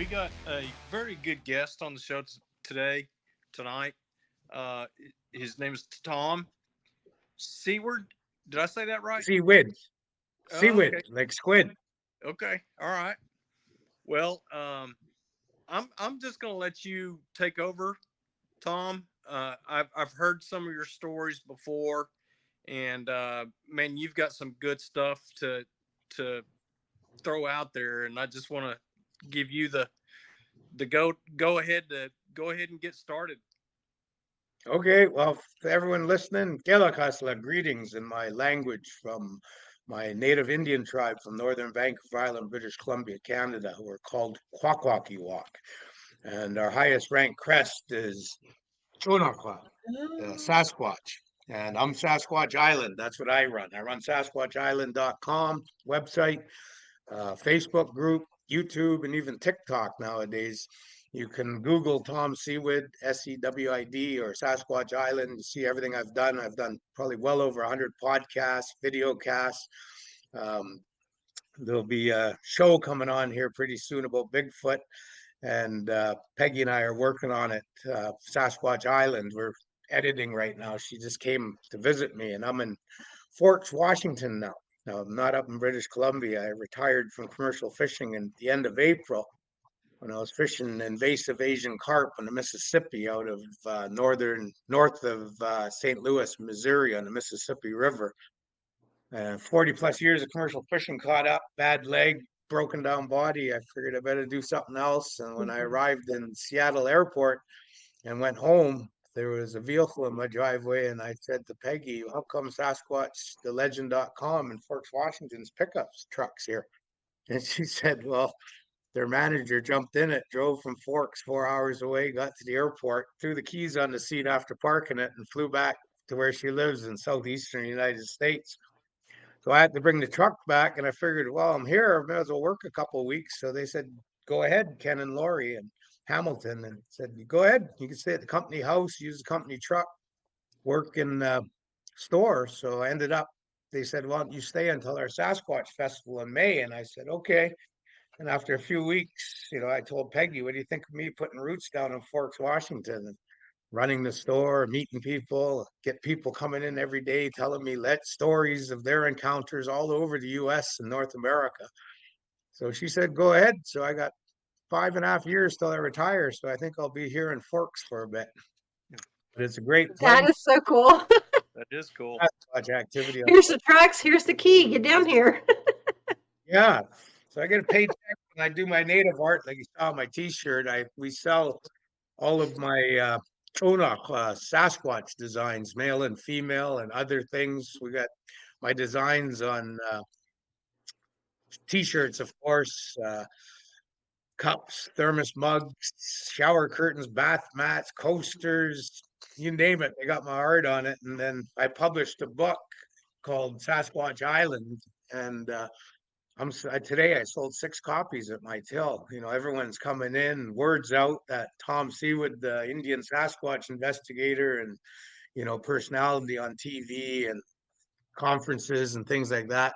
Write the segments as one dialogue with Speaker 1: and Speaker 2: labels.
Speaker 1: we got a very good guest on the show tonight. Uh, his name is Tom Sewid. Did I say that right?
Speaker 2: Seaweed.
Speaker 1: Oh,
Speaker 2: Seaweed,
Speaker 1: okay.
Speaker 2: like squid.
Speaker 1: Okay. All right. Well, I'm just gonna let you take over, Tom. I've heard some of your stories before, and man, you've got some good stuff to throw out there, and I just want to give you the go ahead and get started.
Speaker 2: Okay, well, for everyone listening, Kelakasla, greetings in my language from my native Indian tribe from Northern Vancouver Island, British Columbia, Canada, who are called Kwakwaka'wakw. And our highest ranked crest is Chonakwa, the Sasquatch. And I'm Sasquatch Island. That's what I run. I run SasquatchIsland.com website, Facebook group, YouTube, and even TikTok nowadays. You can Google Tom Sewid, Sewid, or Sasquatch Island to see everything I've done. I've done probably well over 100 podcasts, video casts. Um, there'll be a show coming on here pretty soon about Bigfoot, and Peggy and I are working on it. Sasquatch Island, we're editing right now. She just came to visit me, and I'm in Forks, Washington now. Now, I'm not up in British Columbia. I retired from commercial fishing in the end of April when I was fishing invasive Asian carp in the Mississippi out of north of St. Louis, Missouri on the Mississippi River. 40 plus years of commercial fishing caught up, bad leg, broken down body. I figured I better do something else. And when I arrived in Seattle airport and went home, there was a vehicle in my driveway, and I said to Peggy, how come Sasquatch, the legend.com in Forks, Washington's pickups trucks here? And she said, well, their manager jumped in it, drove from Forks 4 hours away, got to the airport, threw the keys on the seat after parking it, and flew back to where she lives in southeastern United States. So I had to bring the truck back, and I figured, well, I'm here, I may as well work a couple of weeks. So they said, go ahead, Ken and Lori and Hamilton, and said, go ahead, you can stay at the company house, use the company truck, work in the store. So I ended up, they said, why don't you stay until our Sasquatch festival in May? And I said, okay. And after a few weeks, I told Peggy, what do you think of me putting roots down in Forks, Washington, and running the store, meeting people, get people coming in every day, telling me stories of their encounters all over the US and North America. So she said, go ahead. So I got 5.5 years till I retire. So I think I'll be here in Forks for a bit. But it's a great
Speaker 3: That
Speaker 2: place.
Speaker 3: is so cool.
Speaker 1: That is cool.
Speaker 2: Much activity.
Speaker 3: Here's the tracks. Here's the key. Get down here.
Speaker 2: Yeah. So I get a paycheck when I do my native art, like you saw on my T-shirt. We sell all of my Sasquatch designs, male and female, and other things. We got my designs on T-shirts, of course, cups, thermos mugs, shower curtains, bath mats, coasters, you name it. They got my art on it. And then I published a book called Sasquatch Island, and today I sold 6 copies at my till. Everyone's coming in, words out that Tom Sewid, the Indian Sasquatch investigator and personality on TV and conferences and things like that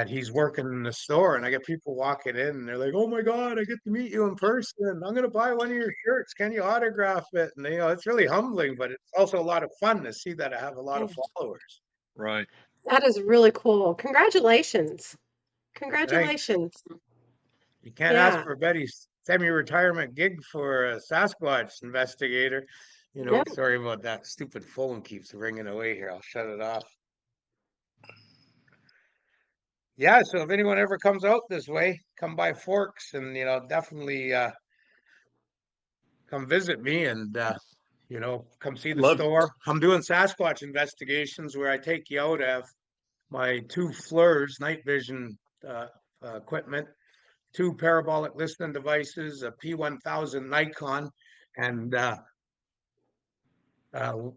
Speaker 2: he's working in the store. And I get people walking in and they're like, oh my God, I get to meet you in person. I'm gonna buy one of your shirts. Can you autograph it? And it's really humbling, but it's also a lot of fun to see that I have a lot of followers.
Speaker 1: Right.
Speaker 3: That is really cool. Congratulations.
Speaker 2: Thanks.
Speaker 3: Congratulations.
Speaker 2: You can't ask
Speaker 3: Yeah.
Speaker 2: for a better semi-retirement gig for a Sasquatch investigator.
Speaker 3: No.
Speaker 2: Sorry about that. Stupid phone keeps ringing away here. I'll shut it off. Yeah, so if anyone ever comes out this way, come by Forks and definitely come visit me and come see the
Speaker 1: Love it.
Speaker 2: store. I'm doing Sasquatch investigations where I take you out. I have my 2 FLIRs, night vision equipment, 2 parabolic listening devices, a P1000 Nikon, and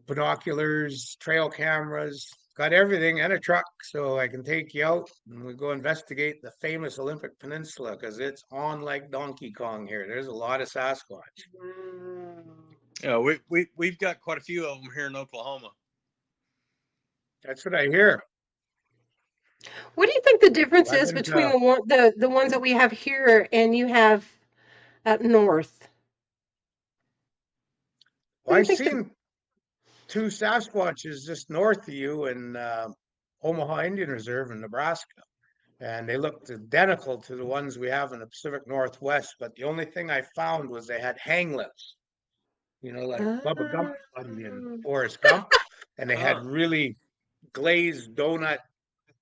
Speaker 2: binoculars, trail cameras, got everything, and a truck, so I can take you out and we go investigate the famous Olympic Peninsula because it's on like Donkey Kong here. There's a lot of Sasquatch.
Speaker 1: Yeah, we've got quite a few of them here in Oklahoma.
Speaker 2: That's what I hear.
Speaker 3: What do you think the difference is between the ones that we have here and you have up north. What
Speaker 2: Well,
Speaker 3: do you
Speaker 2: I've
Speaker 3: think
Speaker 2: seen two Sasquatches just north of you in Omaha Indian Reserve in Nebraska. And they looked identical to the ones we have in the Pacific Northwest. But the only thing I found was they had hang lips, like Bubba Gump
Speaker 3: Oh.
Speaker 2: Buddy and Forrest Gump. And they had
Speaker 1: Huh.
Speaker 2: really glazed donut,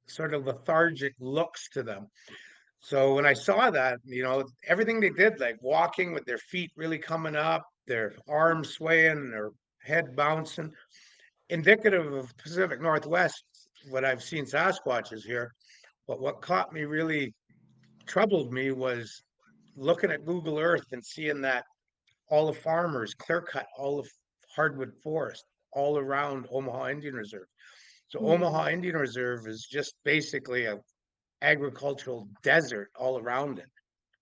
Speaker 2: sort of lethargic looks to them. So when I saw that, everything they did, like walking with their feet really coming up, their arms swaying, their head bouncing, indicative of Pacific Northwest, what I've seen Sasquatches here. But what caught me really troubled me was looking at Google Earth and seeing that all the farmers clear cut all of hardwood forest all around Omaha Indian Reserve. So Omaha
Speaker 3: Hmm.
Speaker 2: Indian Reserve is just basically a agricultural desert all around it,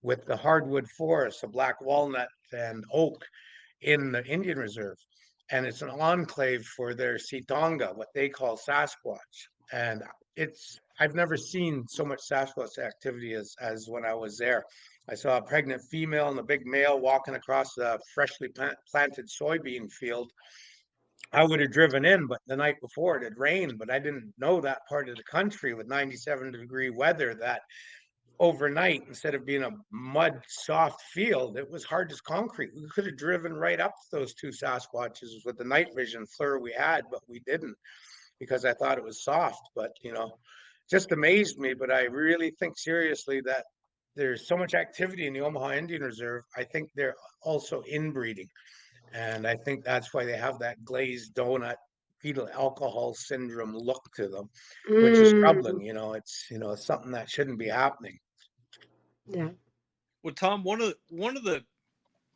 Speaker 2: with the hardwood forests of black walnut and oak in the Indian Reserve. And it's an enclave for their Sitonga, what they call Sasquatch. And I've never seen so much Sasquatch activity as when I was there. I saw a pregnant female and a big male walking across a freshly planted soybean field. I would have driven in, but the night before it had rained, but I didn't know that part of the country with 97-degree weather that overnight, instead of being a mud soft field, it was hard as concrete. We could have driven right up to those two Sasquatches with the night vision flare we had, but we didn't because I thought it was soft. But just amazed me. But I really think seriously that there's so much activity in the Omaha Indian Reserve. I think they're also inbreeding, and I think that's why they have that glazed donut fetal alcohol syndrome look to them, which is
Speaker 3: Mm,
Speaker 2: troubling. It's something that shouldn't be happening.
Speaker 3: yeah.
Speaker 1: Well, Tom, one of the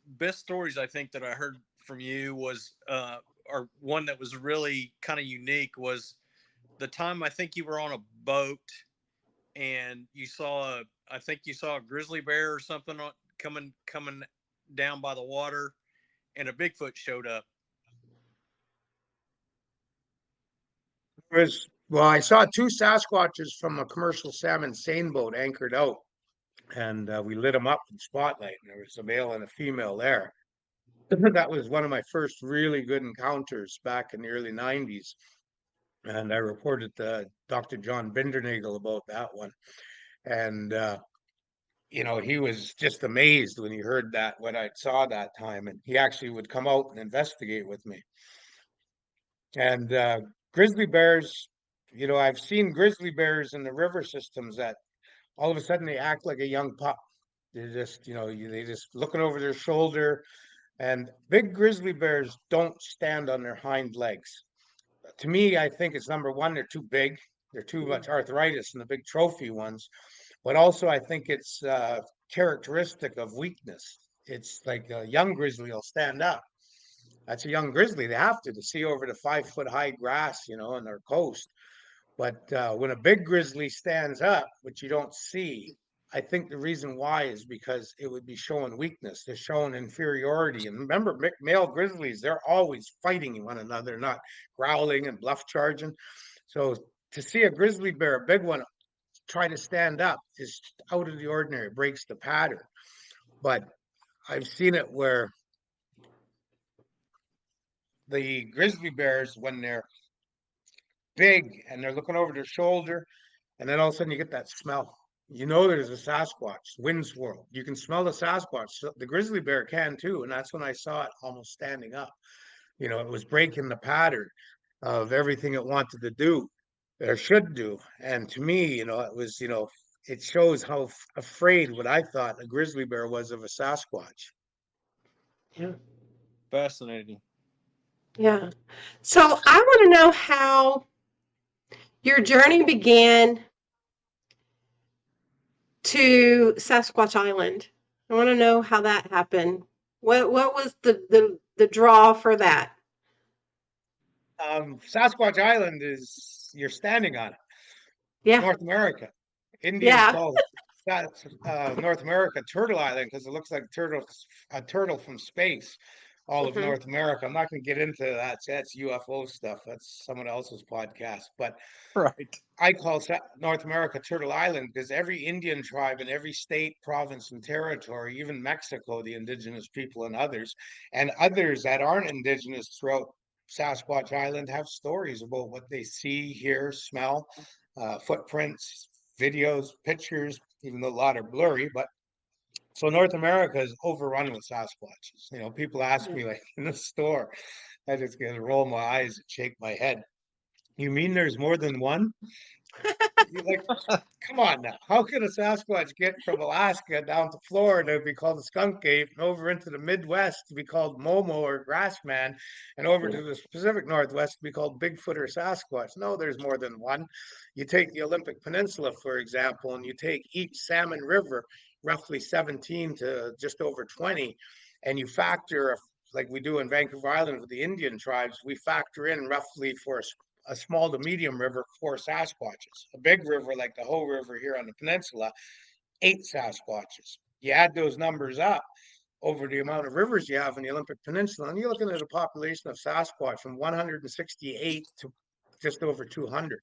Speaker 1: best stories I think that I heard from you was, or one that was really kind of unique, was the time I think you were on a boat and I think you saw a grizzly bear or something coming down by the water, and a Bigfoot showed up.
Speaker 2: Well, I saw two Sasquatches from a commercial salmon seine boat anchored out, and we lit them up in spotlight, and there was a male and a female there. That was one of my first really good encounters back in the early 90s. And I reported to Dr. John Bindernagel about that one. And, he was just amazed when he heard that, what I saw that time. And he actually would come out and investigate with me. And grizzly bears, I've seen grizzly bears in the river systems that all of a sudden they act like a young pup. They're just, they just looking over their shoulder. And big grizzly bears don't stand on their hind legs. To me, I think it's number one, they're too big. They're too much arthritis in the big trophy ones. But also, I think it's characteristic of weakness. It's like a young grizzly will stand up. That's a young grizzly. They have to see over the 5 foot high grass, on their coast. But when a big grizzly stands up, which you don't see, I think the reason why is because it would be showing weakness. They're showing inferiority. And remember, male grizzlies, they're always fighting one another, not growling and bluff charging. So to see a grizzly bear, a big one, try to stand up is out of the ordinary, it breaks the pattern. But I've seen it where the grizzly bears, when they're big and they're looking over their shoulder, and then all of a sudden you get that smell. There's a Sasquatch, wind swirl. You can smell the Sasquatch. So the grizzly bear can too. And that's when I saw it almost standing up. It was breaking the pattern of everything it wanted to do or should do. And to me, it was, it shows how afraid what I thought a grizzly bear was of a Sasquatch.
Speaker 3: Yeah.
Speaker 1: Fascinating.
Speaker 3: Yeah. So I want to know how your journey began to Sasquatch Island. I want to know how that happened. What was the draw for that?
Speaker 2: Sasquatch Island is, you're standing on it.
Speaker 3: Yeah.
Speaker 2: North America. Indians
Speaker 3: Yeah.
Speaker 2: call North America Turtle Island because it looks like a turtle from space. all of
Speaker 3: Hmm.
Speaker 2: North America. I'm not going to get into that. That's UFO stuff. That's someone else's podcast. But
Speaker 1: Right.
Speaker 2: I call North America Turtle Island because every Indian tribe in every state, province, and territory, even Mexico, the indigenous people and others that aren't indigenous throughout Sasquatch Island have stories about what they see, hear, smell, footprints, videos, pictures, even though a lot are blurry. But so North America is overrun with Sasquatches. You know, people ask me like in the store, I just get to roll my eyes and shake my head. You mean there's more than one? You like, come on now. How could a Sasquatch get from Alaska down to Florida to be called a skunk ape and over into the Midwest to be called Momo or Grassman and over to the Pacific Northwest to be called Bigfoot or Sasquatch? No, there's more than one. You take the Olympic Peninsula, for example, and you take each salmon river, roughly 17 to just over 20, and you factor, like we do in Vancouver Island with the Indian tribes, we factor in roughly for a small to medium river, 4 Sasquatches. A big river like the Hoh River here on the peninsula, 8 Sasquatches. You add those numbers up over the amount of rivers you have in the Olympic Peninsula, and you're looking at a population of Sasquatch from 168 to just over 200.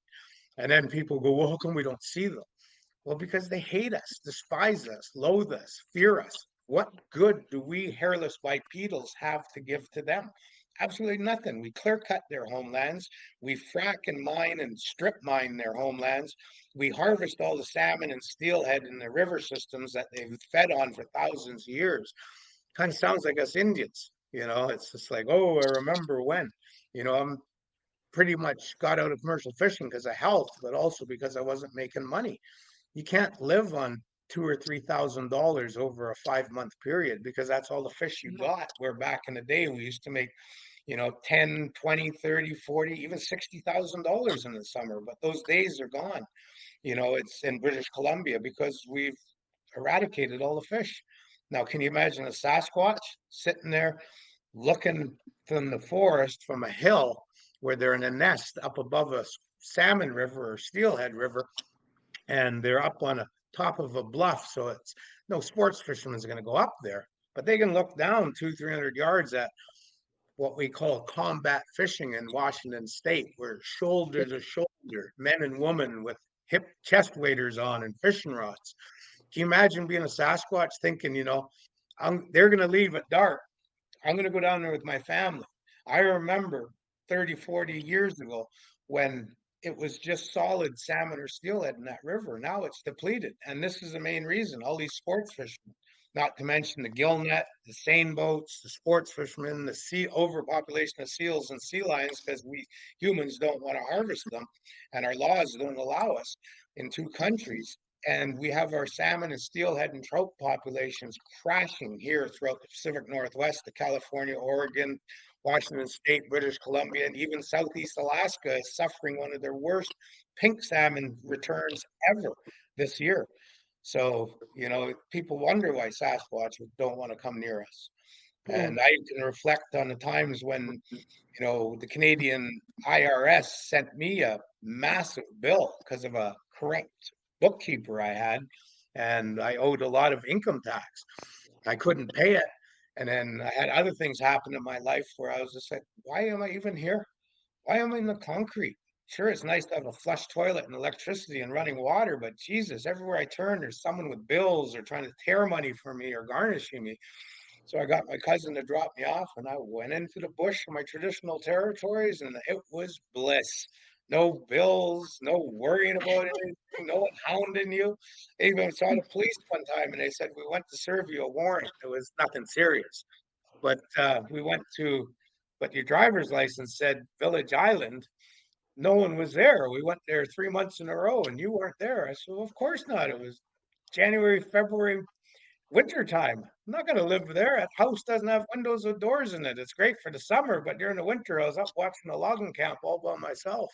Speaker 2: And then people go, well, how come we don't see them? Well, because they hate us, despise us, loathe us, fear us. What good do we hairless bipedals have to give to them? Absolutely nothing. We clear cut their homelands. We frack and mine and strip mine their homelands. We harvest all the salmon and steelhead in the river systems that they've fed on for thousands of years. Kind of sounds like us Indians. You know, it's just like, oh, I remember when. You know, I'm pretty much got out of commercial fishing because of health, but also because I wasn't making money. You can't live on $2,000 or $3,000 over a 5 month period because that's all the fish you got. Where back in the day we used to make, 10, 20, 30, 40, even $60,000 in the summer. But those days are gone. It's in British Columbia because we've eradicated all the fish. Now, can you imagine a Sasquatch sitting there looking from the forest from a hill where they're in a nest up above a salmon river or steelhead river, and they're up on a top of a bluff, so it's no sports fisherman's going to go up there, but they can look down 200-300 yards at what we call combat fishing in Washington State, where shoulder to shoulder, men and women with hip chest waders on and fishing rods. Can you imagine being a Sasquatch thinking, they're going to leave at dark, I'm going to go down there with my family? I remember 30, 40 years ago when it was just solid salmon or steelhead in that river. Now it's depleted. And this is the main reason. All these sports fishermen, not to mention the gill net, the seine boats, the sports fishermen, the sea overpopulation of seals and sea lions, because we humans don't want to harvest them and our laws don't allow us in 2 countries. And we have our salmon and steelhead and trout populations crashing here throughout the Pacific Northwest, to California, Oregon, Washington State, British Columbia, and even Southeast Alaska is suffering one of their worst pink salmon returns ever this year. So, people wonder why Sasquatch don't want to come near us. And I can reflect on the times when, the Canadian IRS sent me a massive bill because of a corrupt bookkeeper I had, and I owed a lot of income tax. I couldn't pay it. And then I had other things happen in my life where I was just like, why am I even here? Why am I in the concrete? Sure, it's nice to have a flush toilet and electricity and running water, but Jesus, everywhere I turn, there's someone with bills or trying to tear money from me or garnishing me. So I got my cousin to drop me off, and I went into the bush in my traditional territories, and it was bliss. No bills, no worrying about anything, no one hounding you. I even saw the police one time, and they said, we went to serve you a warrant. It was nothing serious. But but your driver's license said Village Island. No one was there. We went there 3 months in a row, and you weren't there. I said, well, of course not. It was January, February, winter time. I'm not going to live there. That house doesn't have windows or doors in it. It's great for the summer, but during the winter, I was up watching a logging camp all by myself.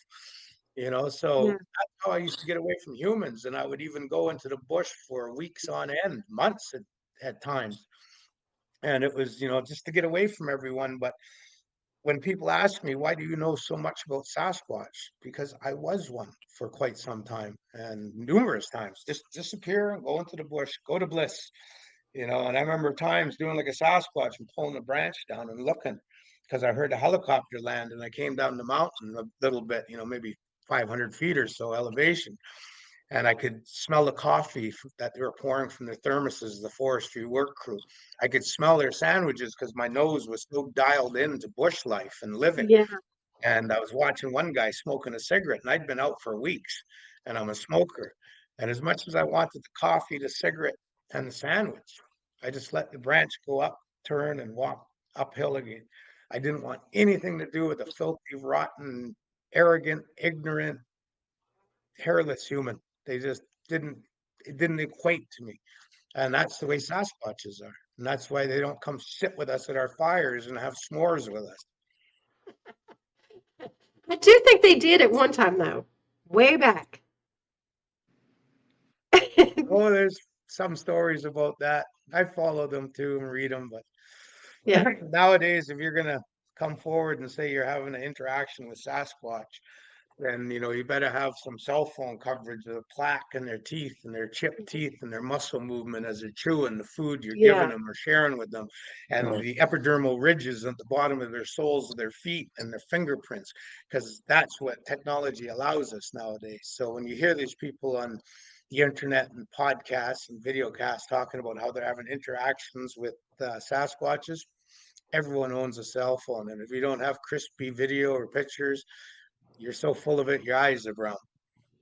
Speaker 2: So
Speaker 3: Yeah.
Speaker 2: that's how I used to get away from humans. And I would even go into the bush for weeks on end, months at times. And it was, just to get away from everyone. But when people ask me, why do you know so much about Sasquatch? Because I was one for quite some time and numerous times. Just disappear and go into the bush, go to bliss. And I remember times doing like a Sasquatch and pulling a branch down and looking because I heard a helicopter land, and I came down the mountain a little bit, maybe 500 feet or so elevation, and I could smell the coffee that they were pouring from their thermoses, the forestry work crew. I could smell their sandwiches because my nose was so dialed into bush life and living.
Speaker 3: Yeah.
Speaker 2: And I was watching one guy smoking a cigarette, and I'd been out for weeks, and I'm a smoker. And as much as I wanted the coffee, the cigarette, and the sandwich, I just let the branch go up, turn, and walk uphill again. I didn't want anything to do with a filthy, rotten, arrogant, ignorant, hairless human. They just didn't, it didn't equate to me. And that's the way Sasquatches are. And that's why they don't come sit with us at our fires and have s'mores with us.
Speaker 3: I do think they did at one time, though, way back.
Speaker 2: Oh, there's some stories about that. I follow them too and read them, but
Speaker 3: Yeah.
Speaker 2: nowadays, if you're gonna come forward and say you're having an interaction with Sasquatch, then you better have some cell phone coverage of the plaque in their teeth and their chipped teeth and their muscle movement as they're chewing the food you're giving
Speaker 3: Yeah.
Speaker 2: them or sharing with them, and
Speaker 1: Right.
Speaker 2: the epidermal ridges at the bottom of their soles of their feet and their fingerprints, because that's what technology allows us nowadays. So when you hear these people on the internet and podcasts and video casts talking about how they're having interactions with Sasquatches, everyone owns a cell phone, and if you don't have crispy video or pictures, you're so full of it, your eyes are brown.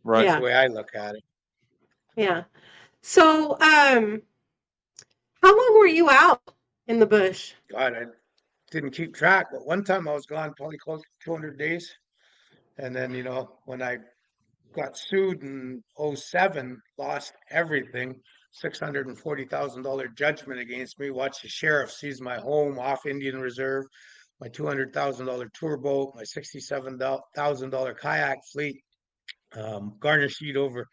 Speaker 1: Right.
Speaker 2: That's the
Speaker 3: Yeah.
Speaker 2: way I look at it.
Speaker 3: Yeah. So, how long were you out in the bush?
Speaker 2: God, I didn't keep track, but one time I was gone probably close to 200 days. And then, when I got sued in '07, lost everything, $640,000 judgment against me. Watched the sheriff seize my home off Indian Reserve, my $200,000 tour boat, my $67,000 kayak fleet, garnished over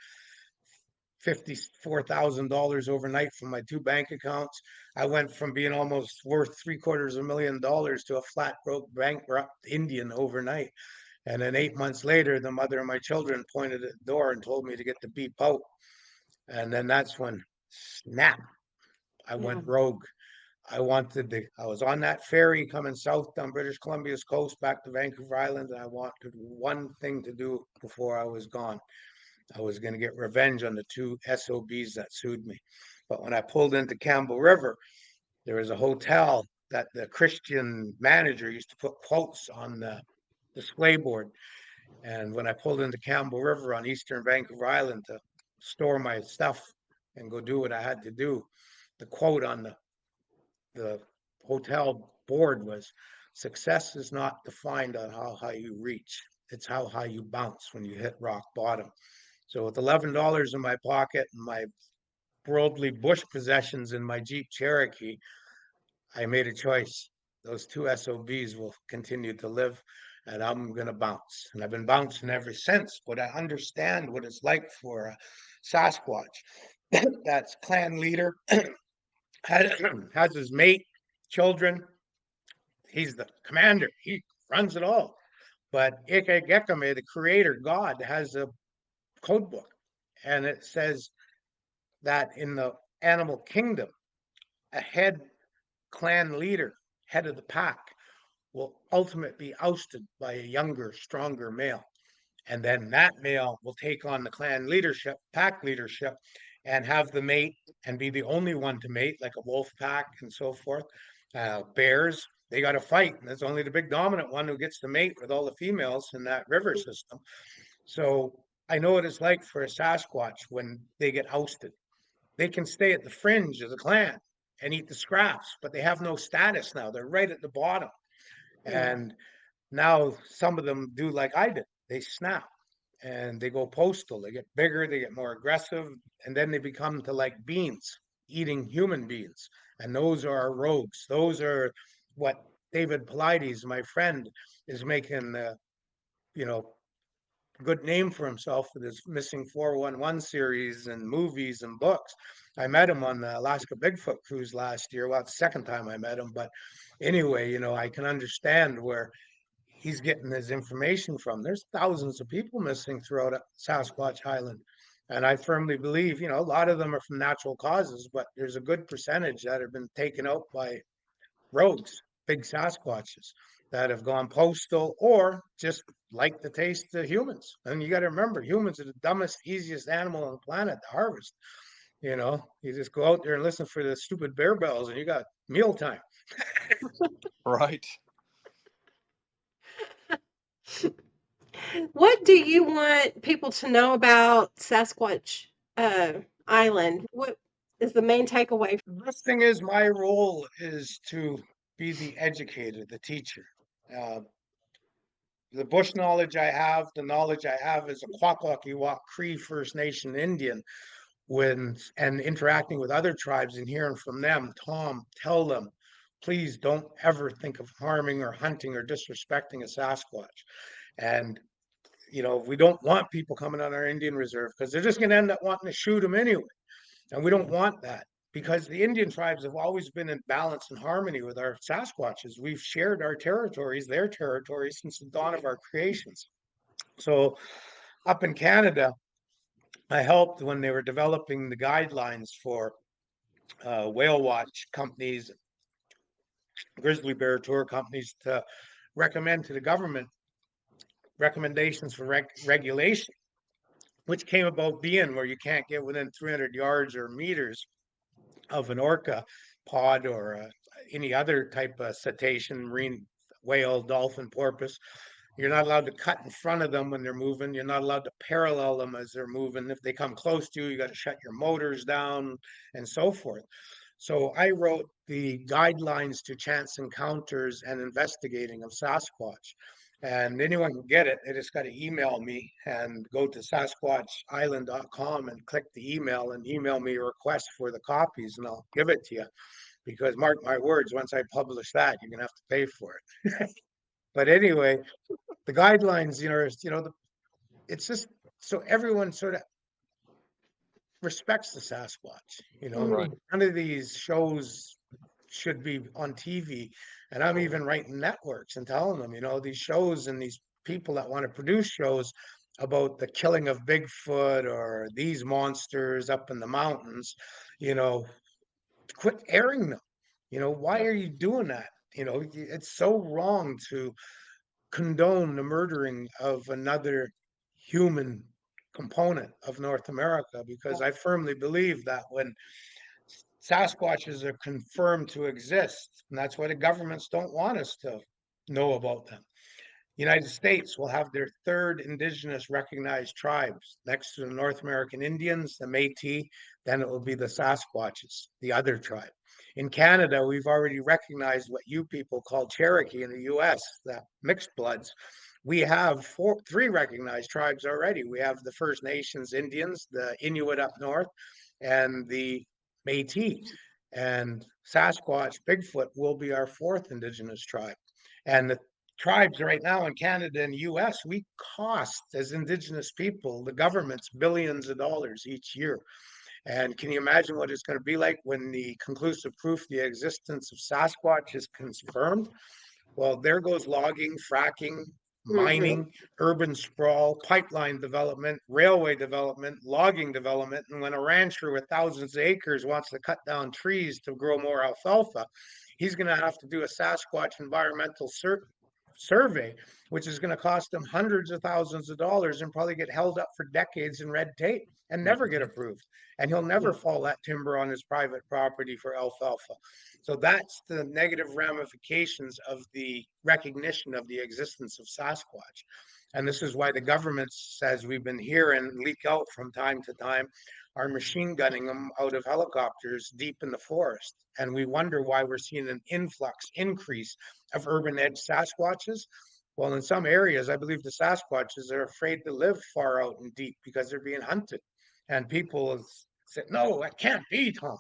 Speaker 2: $54,000 overnight from my two bank accounts. I went from being almost worth $750,000 to a flat broke bankrupt Indian overnight. And then 8 months later, the mother of my children pointed at the door and told me to get the beep out. And then that's when, snap, I
Speaker 3: Yeah.
Speaker 2: went rogue. I was on that ferry coming south down British Columbia's coast back to Vancouver Island, and I wanted one thing to do before I was gone. I was going to get revenge on the two SOBs that sued me. But when I pulled into Campbell River, there was a hotel that the Christian manager used to put quotes on the display board. And when I pulled into Campbell River on eastern Vancouver Island to store my stuff and go do what I had to do, the quote on the hotel board was, "Success is not defined on how high you reach. It's how high you bounce when you hit rock bottom." So with $11 in my pocket and my worldly bush possessions in my Jeep Cherokee, I made a choice. Those two SOBs will continue to live, and I'm going to bounce. And I've been bouncing ever since, but I understand what it's like for a Sasquatch that's clan leader, has his mate, children. He's the commander. He runs it all. But Ikegekame, the creator God, has a code book, and it says that in the animal kingdom, a head clan leader, head of the pack, will ultimately be ousted by a younger, stronger male. And then that male will take on the clan leadership, pack leadership, and have the mate and be the only one to mate, like a wolf pack and so forth. Bears, they got to fight. And it's only the big dominant one who gets to mate with all the females in that river system. So I know what it's like for a Sasquatch when they get ousted. They can stay at the fringe of the clan and eat the scraps, but they have no status now. They're right at the bottom.
Speaker 3: Yeah.
Speaker 2: And now some of them do like I did. They snap and they go postal. They get bigger, they get more aggressive, and then they become to like beans, eating human beings. And those are our rogues. Those are what David Pilates, my friend, is making you know, good name for himself with his Missing 411 series and movies and books. I met him on the Alaska Bigfoot cruise last year. Well, it's the second time I met him, but anyway, I can understand where he's getting his information from. There's thousands of people missing throughout Sasquatch Island. And I firmly believe, a lot of them are from natural causes, but there's a good percentage that have been taken out by rogues, big Sasquatches that have gone postal or just like the taste of humans. And you got to remember, humans are the dumbest, easiest animal on the planet to harvest. You just go out there and listen for the stupid bear bells, and you got mealtime.
Speaker 1: Right.
Speaker 3: What do you want people to know about Sasquatch Island? What is the main takeaway?
Speaker 2: The best thing is, my role is to be the educator, the teacher. Uh, the bush knowledge I have, the knowledge I have as a Kwakwaka'wakw Cree First Nation Indian, and interacting with other tribes and hearing from them. Tom, tell them, please don't ever think of harming or hunting or disrespecting a Sasquatch. And we don't want people coming on our Indian reserve because they're just going to end up wanting to shoot them anyway. And we don't want that, because the Indian tribes have always been in balance and harmony with our Sasquatches. We've shared our territories, their territories, since the dawn of our creations. So up in Canada, I helped when they were developing the guidelines for whale watch companies, grizzly bear tour companies, to recommend to the government recommendations for regulation, which came about being where you can't get within 300 yards or meters of an orca pod or any other type of cetacean, marine whale, dolphin, porpoise. You're not allowed to cut in front of them when they're moving. You're not allowed to parallel them as they're moving. If they come close to you, you got to shut your motors down and so forth. So I wrote the guidelines to chance encounters and investigating of Sasquatch. And anyone can get it. They just got to email me and go to sasquatchisland.com and click the email and email me a request for the copies, and I'll give it to you. Because mark my words, once I publish that, you're gonna have to pay for it. But anyway, the guidelines, it's just so everyone sort of respects the Sasquatch.
Speaker 1: Right.
Speaker 2: None of these shows should be on TV. And I'm even writing networks and telling them, these shows and these people that want to produce shows about the killing of Bigfoot or these monsters up in the mountains, you know, quit airing them. Why
Speaker 1: Yeah.
Speaker 2: are you doing that? It's so wrong to condone the murdering of another human component of North America, because I firmly believe that when Sasquatches are confirmed to exist, and that's why the governments don't want us to know about them. United States will have their third indigenous recognized tribes next to the North American Indians, the Métis, then it will be the Sasquatches, the other tribe. In Canada, we've already recognized what you people call Cherokee in the US, the mixed bloods. We have three recognized tribes already. We have the First Nations Indians, the Inuit up north, and the Métis. And Sasquatch, Bigfoot will be our fourth indigenous tribe. And the tribes right now in Canada and the US, we cost as indigenous people, the government's billions of dollars each year. And can you imagine what it's going to be like when the conclusive proof the existence of Sasquatch is confirmed? Well, there goes logging, fracking,
Speaker 3: Mm-hmm.
Speaker 2: mining, urban sprawl, pipeline development, railway development, logging development. And when a rancher with thousands of acres wants to cut down trees to grow more alfalfa, he's going to have to do a Sasquatch environmental survey, which is going to cost him hundreds of thousands of dollars and probably get held up for decades in red tape and never get approved. And he'll never fall that timber on his private property for alfalfa. So that's the negative ramifications of the recognition of the existence of Sasquatch. And this is why the government says we've been hearing leak out from time to time are machine gunning them out of helicopters deep in the forest. And we wonder why we're seeing an increase of urban edge Sasquatches. Well, in some areas, I believe the Sasquatches are afraid to live far out and deep because they're being hunted. And people said, no, that can't be, Tom.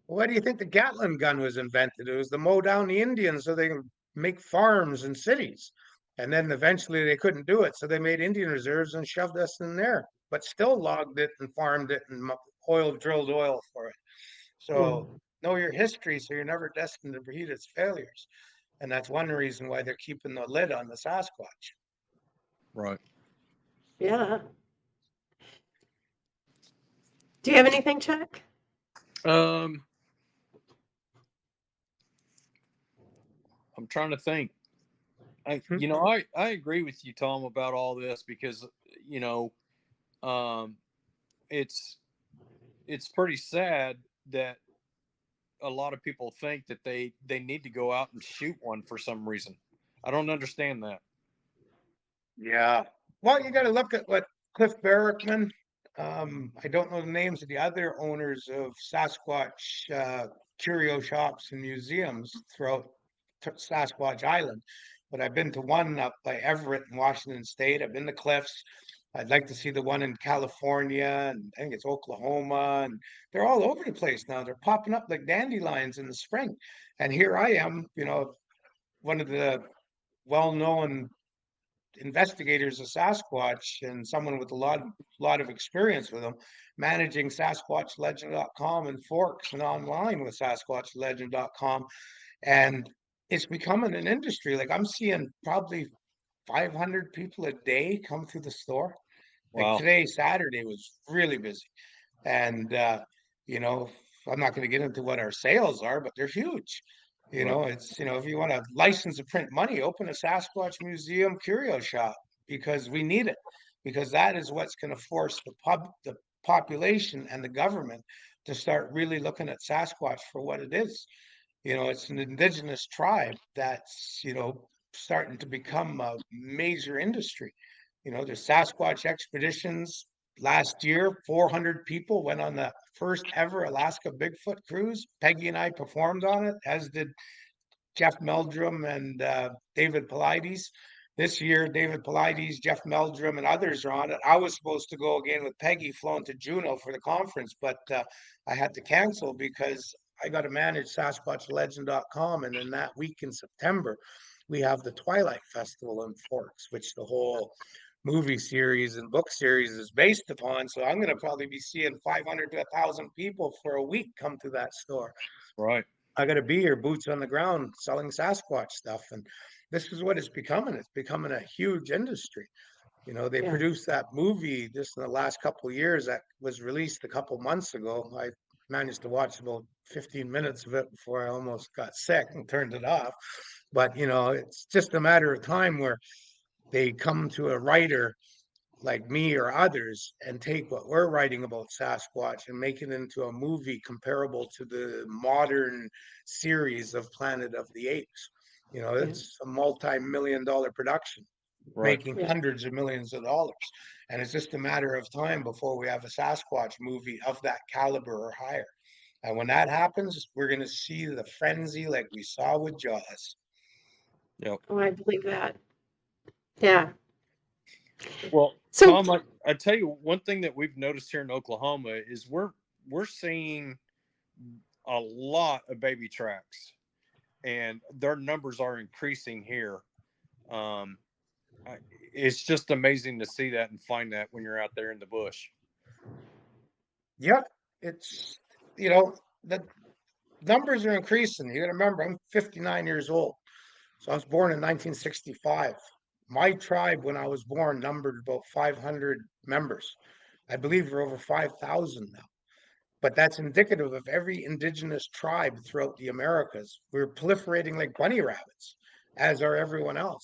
Speaker 2: Well, why do you think the Gatling gun was invented? It was to mow down the Indians so they can make farms and cities. And then eventually they couldn't do it. So they made Indian reserves and shoved us in there, but still logged it and farmed it and drilled oil for it. So know your history so you're never destined to repeat its failures. And that's one reason why they're keeping the lid on the Sasquatch.
Speaker 1: Right.
Speaker 3: Yeah. Do you have anything, Chuck?
Speaker 1: Um, I'm trying to think. I agree with you, Tom, about all this because you know, um, it's it's pretty sad that a lot of people think that they need to go out and shoot one for some reason. I don't understand that.
Speaker 2: Yeah. Well, you got to look at what Cliff Barrickman, I don't know the names of the other owners of Sasquatch curio shops and museums throughout Sasquatch Island, but I've been to one up by Everett in Washington State. I've been to Cliff's. I'd like to see the one in California, and I think it's Oklahoma, and they're all over the place now. They're popping up like dandelions in the spring. And here I am, one of the well-known investigators of Sasquatch and someone with a lot of experience with them, managing SasquatchLegend.com and Forks and online with SasquatchLegend.com. And it's becoming an industry. Like I'm seeing probably 500 people a day come through the store. Like
Speaker 1: Wow.
Speaker 2: today, Saturday was really busy. And, you know, I'm not going to get into what our sales are, but they're huge.
Speaker 1: Right.
Speaker 2: If you want to license to print money, open a Sasquatch Museum curio shop because we need it, because that is what's going to force the population and the government to start really looking at Sasquatch for what it is. It's an indigenous tribe that's, starting to become a major industry. There's Sasquatch expeditions. Last year, 400 people went on the first ever Alaska Bigfoot cruise. Peggy and I performed on it, as did Jeff Meldrum and David Paulides. This year, David Paulides, Jeff Meldrum, and others are on it. I was supposed to go again with Peggy, flown to Juneau for the conference, but I had to cancel because I got to manage SasquatchLegend.com. And in that week in September, we have the Twilight Festival in Forks, which the whole movie series and book series is based upon. So I'm going to probably be seeing 500 to 1,000 people for a week come to that store.
Speaker 1: Right.
Speaker 2: I got to be here, boots on the ground, selling Sasquatch stuff. And this is what it's becoming. It's becoming a huge industry. They
Speaker 3: Yeah.
Speaker 2: produced that movie just in the last couple of years that was released a couple months ago. I managed to watch about 15 minutes of it before I almost got sick and turned it off. But, it's just a matter of time where they come to a writer like me or others and take what we're writing about Sasquatch and make it into a movie comparable to the modern series of Planet of the Apes.
Speaker 3: Yeah.
Speaker 2: It's a multi-million-dollar production,
Speaker 1: Right.
Speaker 2: making
Speaker 3: Yeah.
Speaker 2: hundreds of millions of dollars. And it's just a matter of time before we have a Sasquatch movie of that caliber or higher. And when that happens, we're going to see the frenzy like we saw with Jaws.
Speaker 1: Yep.
Speaker 3: Oh, I believe that. Yeah.
Speaker 1: Well,
Speaker 3: So,
Speaker 1: Tom, I tell you one thing that we've noticed here in Oklahoma is we're seeing a lot of baby tracks, and their numbers are increasing here. Um, it's just amazing to see that and find that when you're out there in the bush.
Speaker 2: Yeah, it's, the numbers are increasing. You got to remember, I'm 59 years old. So I was born in 1965. My tribe, when I was born, numbered about 500 members. I believe we're over 5,000 now. But that's indicative of every indigenous tribe throughout the Americas. We're proliferating like bunny rabbits, as are everyone else.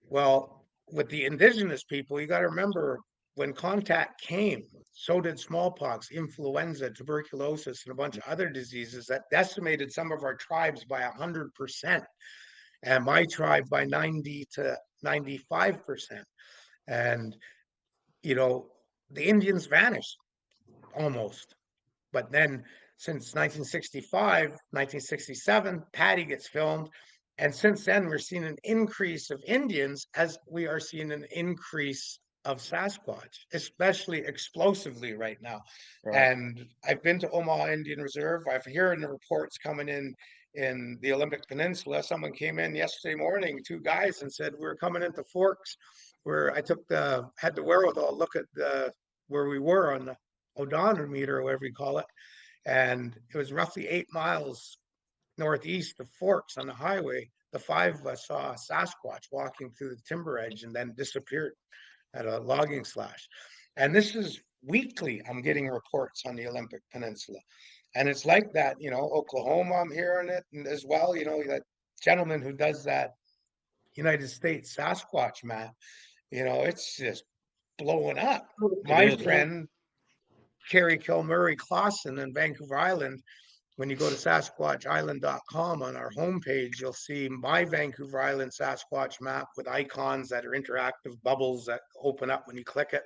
Speaker 2: Well, with the indigenous people, you got to remember when contact came, so did smallpox, influenza, tuberculosis, and a bunch of other diseases that decimated some of our tribes by 100%, and my tribe by 90 to 95%. And, you know, the Indians vanished almost. But then since 1965, 1967, Patty gets filmed. And since then, we're seeing an increase of Indians as we are seeing an increase of Sasquatch, especially explosively right now.
Speaker 1: Right.
Speaker 2: And I've been to Omaha Indian Reserve. I've heard the reports coming in the Olympic Peninsula. Someone came in yesterday morning, two guys, and said we're coming into Forks, where I had the wherewithal to look at where we were on the odometer or whatever you call it. And it was roughly 8 miles northeast of Forks on the highway. The five of us saw a Sasquatch walking through the timber edge and then disappeared at a logging slash. And this is weekly I'm getting reports on the Olympic Peninsula. And it's like that, Oklahoma, I'm hearing it and as well, that gentleman who does that United States Sasquatch map, it's just blowing up.
Speaker 1: It
Speaker 2: My
Speaker 1: is.
Speaker 3: Yeah.
Speaker 2: friend, Kerry Kilmurray Clausen in Vancouver Island, when you go to SasquatchIsland.com on our homepage, you'll see my Vancouver Island Sasquatch map with icons that are interactive bubbles that open up when you click it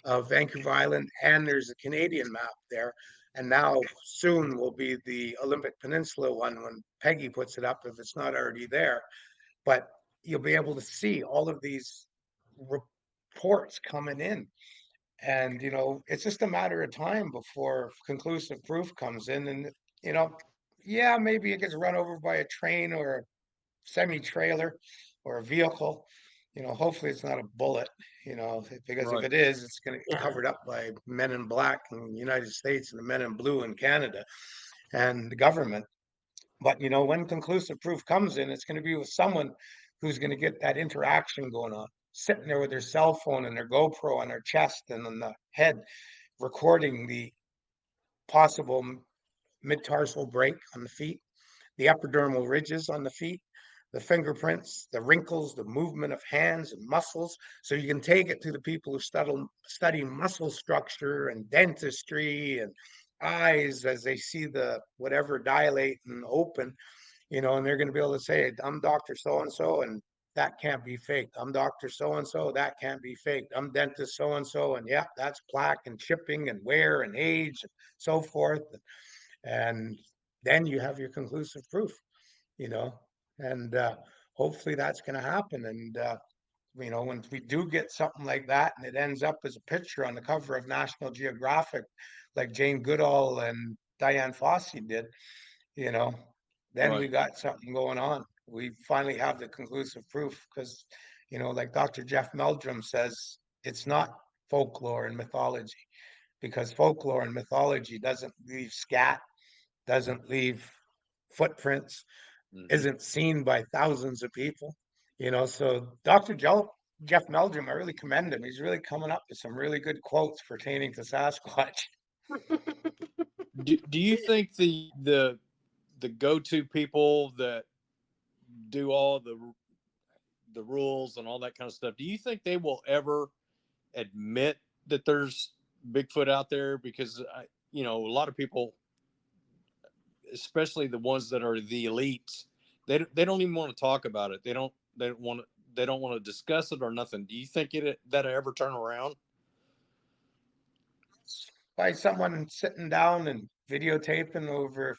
Speaker 2: of Vancouver Island. And there's a Canadian map there. And now soon will be the Olympic Peninsula one when Peggy puts it up, if it's not already there. But you'll be able to see all of these reports coming in. And, it's just a matter of time before conclusive proof comes in. And, you know, yeah, maybe it gets run over by a train or a semi trailer or a vehicle. Hopefully it's not a bullet, because if
Speaker 1: Right.
Speaker 2: it is, it's going to get
Speaker 3: Yeah.
Speaker 2: covered up by men in black in the United States and the men in blue in Canada and the government. But, when conclusive proof comes in, it's going to be with someone who's going to get that interaction going on, sitting there with their cell phone and their GoPro on their chest and on the head, recording the possible mid-tarsal break on the feet, the epidermal ridges on the feet, the fingerprints, the wrinkles, the movement of hands and muscles. So you can take it to the people who study muscle structure and dentistry and eyes as they see the whatever dilate and open, and they're going to be able to say, I'm Dr. So and so, and that can't be faked. I'm Dr. So and so, that can't be faked. I'm dentist so and so, and yeah, that's plaque and chipping and wear and age and so forth. And then you have your conclusive proof, you know, and hopefully that's going to happen. And, when we do get something like that and it ends up as a picture on the cover of National Geographic, like Jane Goodall and Diane Fossey did, you know, then we
Speaker 1: Right.
Speaker 2: got something going on. We finally have the conclusive proof because, like Dr. Jeff Meldrum says, it's not folklore and mythology because folklore and mythology doesn't leave scat, doesn't leave footprints,
Speaker 1: Hmm.
Speaker 2: isn't seen by thousands of people, So Dr. Jeff Meldrum, I really commend him. He's really coming up with some really good quotes pertaining to Sasquatch.
Speaker 1: Do you think the go to people that do all the rules and all that kind of stuff, do you think they will ever admit that there's Bigfoot out there? Because a lot of people, especially the ones that are the elites, they don't even want to talk about it. They don't want to discuss it or nothing. Do you think that'll ever turn around?
Speaker 2: By someone sitting down and videotaping over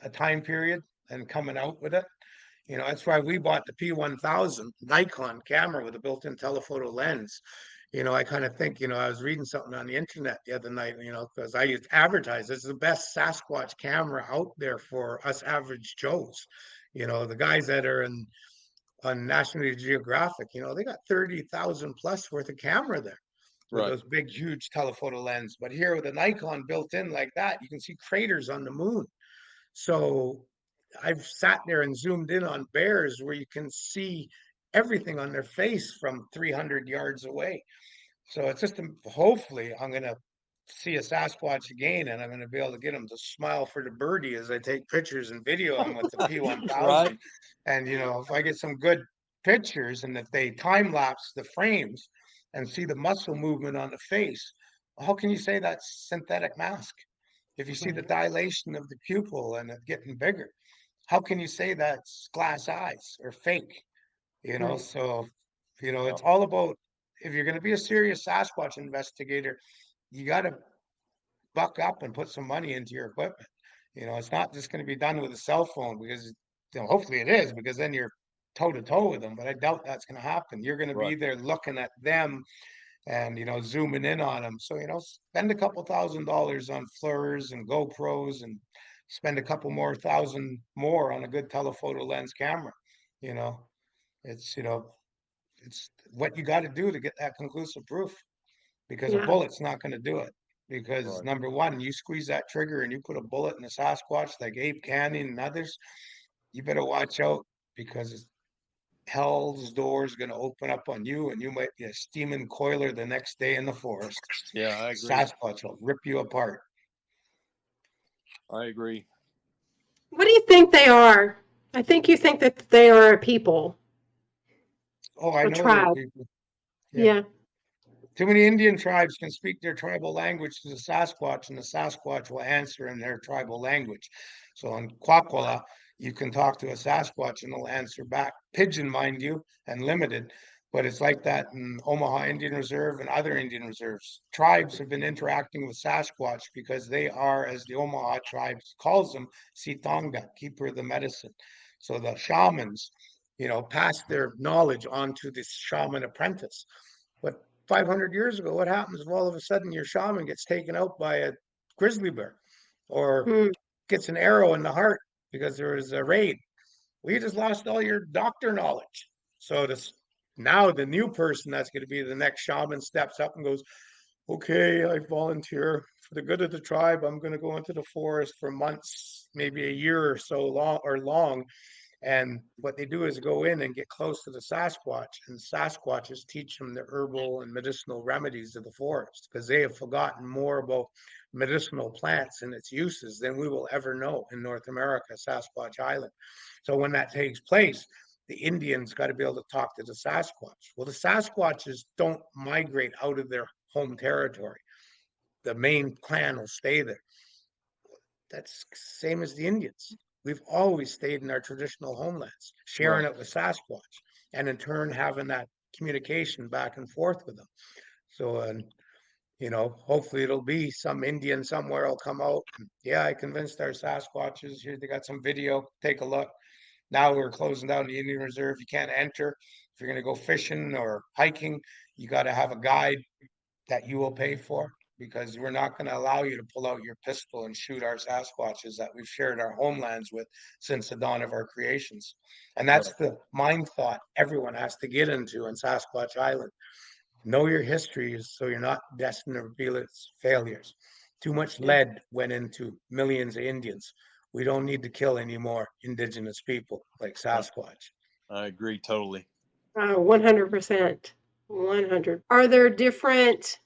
Speaker 2: a time period and coming out with it. That's why we bought the P1000 Nikon camera with a built-in telephoto lens. I kind of think, I was reading something on the internet the other night, because I used to advertise this is the best Sasquatch camera out there for us average Joes. The guys that are on National Geographic, they got 30,000 plus worth of camera there with
Speaker 1: Right.
Speaker 2: those big, huge telephoto lens. But here with a Nikon built in like that, you can see craters on the moon. So I've sat there and zoomed in on bears where you can see everything on their face from 300 yards away. So it's just hopefully I'm going to see a Sasquatch again and I'm going to be able to get them to smile for the birdie as I take pictures and video them with the
Speaker 1: Right.
Speaker 2: P1000. And, if I get some good pictures and if they time lapse the frames and see the muscle movement on the face, how can you say that's synthetic mask? If you see the dilation of the pupil and it getting bigger, how can you say that's glass eyes or fake?
Speaker 3: Right.
Speaker 2: So,
Speaker 1: Yeah.
Speaker 2: it's all about if you're going to be a serious Sasquatch investigator, you got to buck up and put some money into your equipment. It's not just going to be done with a cell phone because, hopefully it is because then you're toe to toe with them. But I doubt that's going to happen. You're going to
Speaker 1: Right.
Speaker 2: be there looking at them and zooming in on them. So spend a couple $1,000s on FLIRs and GoPros and spend a couple more thousand more on a good telephoto lens camera. You know, it's it's what you got to do to get that conclusive proof because a
Speaker 3: Yeah.
Speaker 2: bullet's not going to do it. Because
Speaker 1: Right.
Speaker 2: number one, you squeeze that trigger and you put a bullet in a Sasquatch like Abe Canyon and others, you better watch out because hell's door is going to open up on you, and you might be a steaming coiler the next day in the forest.
Speaker 1: Yeah, I agree.
Speaker 2: Sasquatch will rip you apart.
Speaker 1: I agree.
Speaker 3: What do you think they are? I think you think that they are a people,
Speaker 2: Oh, I
Speaker 3: a
Speaker 2: know they're
Speaker 3: tribe.
Speaker 2: people. Yeah.
Speaker 3: Yeah.
Speaker 2: Too many Indian tribes can speak their tribal language to the Sasquatch, and the Sasquatch will answer in their tribal language. So in Kwakwaka'wakw, you can talk to a Sasquatch and they'll answer back. Pidgin, mind you, and limited, but it's like that in Omaha Indian Reserve and other Indian reserves. Tribes have been interacting with Sasquatch because they are, as the Omaha tribe calls them, Sitonga, keeper of the medicine. So the shamans, pass their knowledge on to this shaman apprentice. But 500 years ago, what happens if all of a sudden your shaman gets taken out by a grizzly bear or
Speaker 3: Hmm.
Speaker 2: gets an arrow in the heart because there was a raid? Well, you just lost all your doctor knowledge. So this now the new person that's going to be the next shaman steps up and goes, okay, I volunteer for the good of the tribe. I'm going to go into the forest for months, maybe a year or so long. And what they do is go in and get close to the Sasquatch, and Sasquatches teach them the herbal and medicinal remedies of the forest because they have forgotten more about medicinal plants and its uses than we will ever know in North America, Sasquatch Island. So when that takes place, the Indians got to be able to talk to the Sasquatch. Well, the Sasquatches don't migrate out of their home territory. The main clan will stay there. That's same as the Indians. We've always stayed in our traditional homelands, sharing
Speaker 1: Right.
Speaker 2: it with Sasquatch, and in turn having that communication back and forth with them. So, hopefully it'll be some Indian somewhere will come out. Yeah, I convinced our Sasquatches. Here they got some video. Take a look. Now we're closing down the Indian Reserve. You can't enter. If you're going to go fishing or hiking, you got to have a guide that you will pay for because we're not going to allow you to pull out your pistol and shoot our Sasquatches that we've shared our homelands with since the dawn of our creations. And that's
Speaker 1: Right.
Speaker 2: the mind thought everyone has to get into in Sasquatch Island. Know your history so you're not destined to reveal its failures. Too much
Speaker 3: Yeah.
Speaker 2: lead went into millions of Indians. We don't need to kill any more indigenous people like
Speaker 1: I,
Speaker 2: Sasquatch.
Speaker 1: I agree totally.
Speaker 3: 100%. 100. Are there different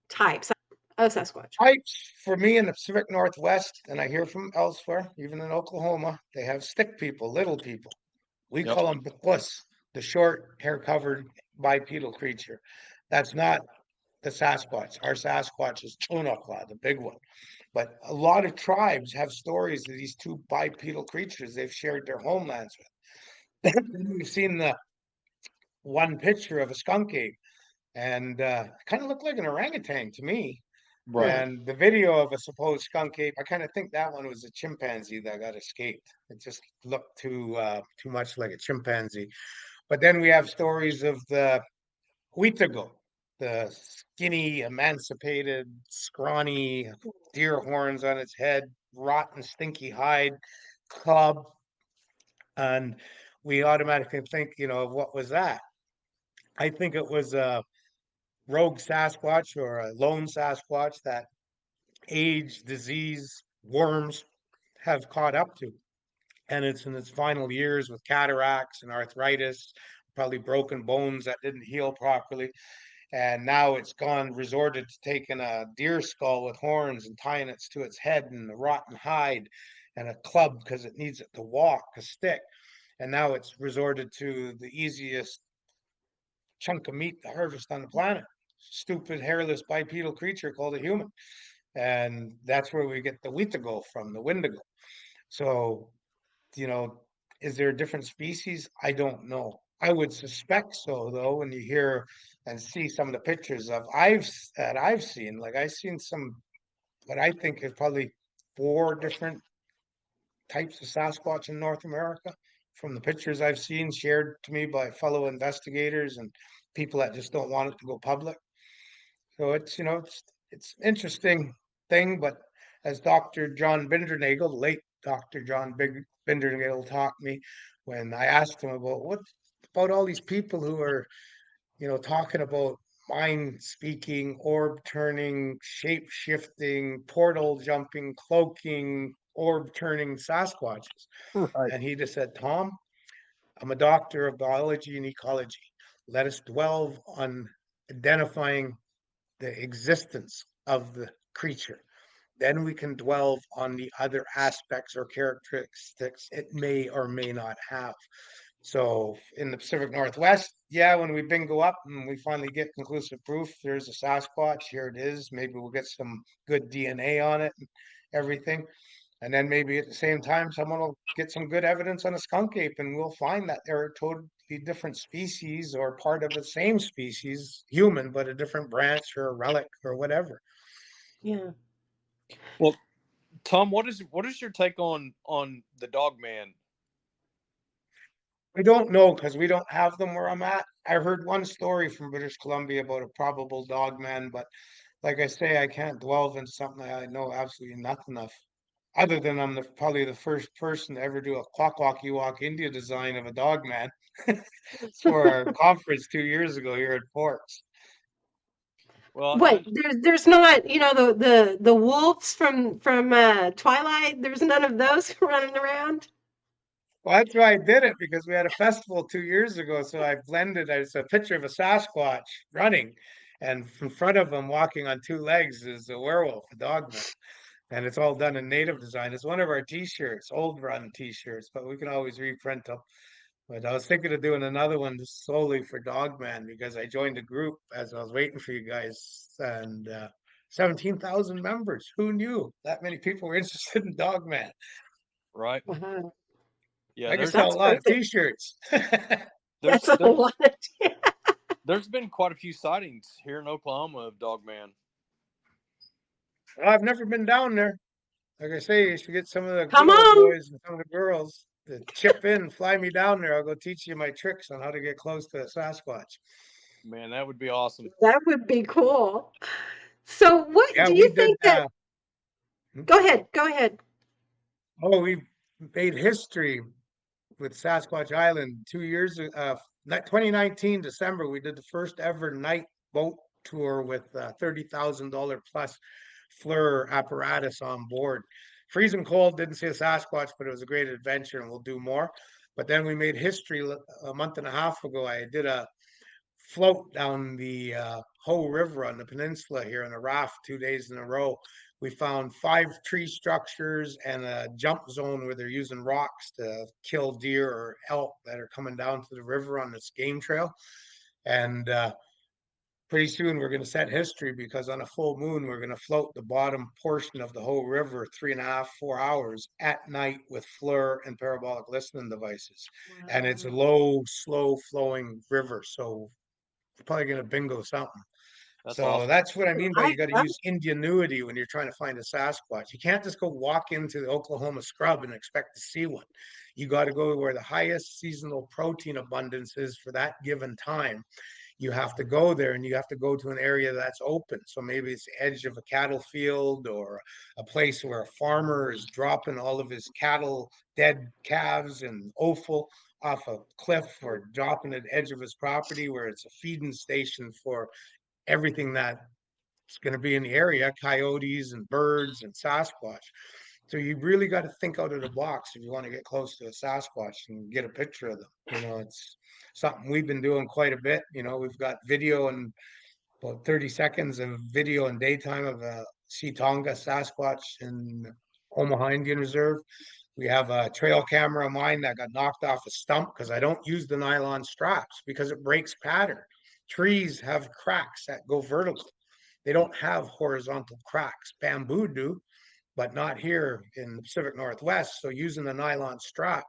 Speaker 3: types of Sasquatch?
Speaker 2: Types for me in the Pacific Northwest, and I hear from elsewhere, even in Oklahoma, they have stick people, little people. We
Speaker 1: Yep.
Speaker 2: call them bukwus, the short, hair-covered bipedal creature. That's not the Sasquatch. Our Sasquatch is Chunokwa, the big one. But a lot of tribes have stories of these two bipedal creatures they've shared their homelands with. We've seen the one picture of a skunk ape, and kind of looked like an orangutan to me.
Speaker 1: Right.
Speaker 2: And the video of a supposed skunk ape, I kind of think that one was a chimpanzee that got escaped. It just looked too much like a chimpanzee. But then we have stories of the huitago, the skinny, emancipated, scrawny, deer horns on its head, rotten, stinky hide, club, and we automatically think, of what was that? I think it was a rogue Sasquatch or a lone Sasquatch that age, disease, worms have caught up to. And it's in its final years with cataracts and arthritis, probably broken bones that didn't heal properly. And now it's gone, resorted to taking a deer skull with horns and tying it to its head and a rotten hide and a club because it needs it to walk, a stick. And now it's resorted to the easiest chunk of meat to harvest on the planet. Stupid, hairless, bipedal creature called a human. And that's where we get the Wheatago from, the Wendigo. So, you know, is there a different species? I don't know. I would suspect so, though, when you hear and see some of the pictures of I've seen, like I've seen some what I think is probably 4 different types of Sasquatch in North America from the pictures I've seen shared to me by fellow investigators and people that just don't want it to go public. So it's interesting thing, but as Dr. John Bindernagel, the late Dr. John Bindernagel taught me when I asked him about what about all these people who are, talking about mind speaking, orb turning, shape shifting, portal jumping, cloaking, orb turning Sasquatches.
Speaker 1: Right.
Speaker 2: And he just said, Tom, I'm a doctor of biology and ecology. Let us dwell on identifying the existence of the creature. Then we can dwell on the other aspects or characteristics it may or may not have. So in the Pacific Northwest, yeah, when we bingo up and we finally get conclusive proof there's a Sasquatch, here it is. Maybe we'll get some good DNA on it and everything. And then maybe at the same time, someone will get some good evidence on a skunk ape and we'll find that they're a totally different species or part of the same species, human, but a different branch or a relic or whatever.
Speaker 3: Yeah.
Speaker 1: Well, Tom, what is your take on the Dogman?
Speaker 2: I don't know because we don't have them where I'm at. I heard one story from British Columbia about a probable dogman, but like I say, I can't delve into something I know absolutely nothing of. Other than I'm probably the first person to ever do a Kwakwaka'wakw India design of a dogman for our conference 2 years ago here at Forks.
Speaker 1: Well,
Speaker 3: What? There's not, the wolves from Twilight. There's none of those running around.
Speaker 2: Well, that's why I did it because we had a festival 2 years ago. So I blended. It's a picture of a Sasquatch running, and in front of him, walking on two legs, is a werewolf, a dogman, and it's all done in native design. It's one of our T-shirts, old run T-shirts, but we can always reprint them. But I was thinking of doing another one just solely for Dogman because I joined a group as I was waiting for you guys, and 17,000 members. Who knew that many people were interested in Dogman?
Speaker 1: right.
Speaker 3: Wow.
Speaker 1: Yeah,
Speaker 2: I can
Speaker 1: there's
Speaker 2: sell a
Speaker 3: That's
Speaker 2: lot of
Speaker 3: crazy.
Speaker 2: T-shirts.
Speaker 1: there's
Speaker 3: That's a
Speaker 1: there's
Speaker 3: lot.
Speaker 1: there's been quite a few sightings here in Oklahoma of Dogman.
Speaker 2: Well, I've never been down there. Like I say, you should get some of the good
Speaker 3: Come
Speaker 2: old
Speaker 3: on.
Speaker 2: boys and some of the girls to chip in, fly me down there. I'll go teach you my tricks on how to get close to a Sasquatch.
Speaker 1: Man, that would be awesome.
Speaker 3: That would be cool. So what
Speaker 2: Yeah,
Speaker 3: do
Speaker 2: we
Speaker 3: you
Speaker 2: did.
Speaker 3: think that go ahead. Go ahead.
Speaker 2: Oh, we made history with Sasquatch Island 2 years, 2019 December. We did the first ever night boat tour with $30,000 plus FLIR apparatus on board. Freezing cold, didn't see a Sasquatch, but it was a great adventure, and we'll do more. But then we made history a month and a half ago. I did a float down the Hoh River on the peninsula here in a raft 2 days in a row. We found 5 tree structures and a jump zone where they're using rocks to kill deer or elk that are coming down to the river on this game trail. And pretty soon we're going to set history because on a full moon, we're going to float the bottom portion of the whole river 3.5, 4 hours at night with FLIR and parabolic listening devices. And it's a
Speaker 3: Wow.
Speaker 2: low, slow flowing river. So probably going to bingo something.
Speaker 1: That's
Speaker 2: So
Speaker 1: awesome.
Speaker 2: that's what I mean by
Speaker 3: I
Speaker 2: you got to
Speaker 3: love
Speaker 2: use ingenuity when you're trying to find a Sasquatch. You can't just go walk into the Oklahoma scrub and expect to see one. You got to go where the highest seasonal protein abundance is for that given time. You have to go there and you have to go to an area that's open. So maybe it's the edge of a cattle field or a place where a farmer is dropping all of his cattle, dead calves and offal off a cliff or dropping at the edge of his property where it's a feeding station for everything that's going to be in the area, coyotes and birds and Sasquatch. So you really got to think out of the box if you want to get close to a Sasquatch and get a picture of them. It's something we've been doing quite a bit. We've got video and about 30 seconds of video in daytime of a Tonga Sasquatch in Omaha Indian Reserve. We have a trail camera of mine that got knocked off a stump because I don't use the nylon straps because it breaks pattern. Trees have cracks that go vertical. They don't have horizontal cracks. Bamboo do, but not here in the Pacific Northwest. So using the nylon strap,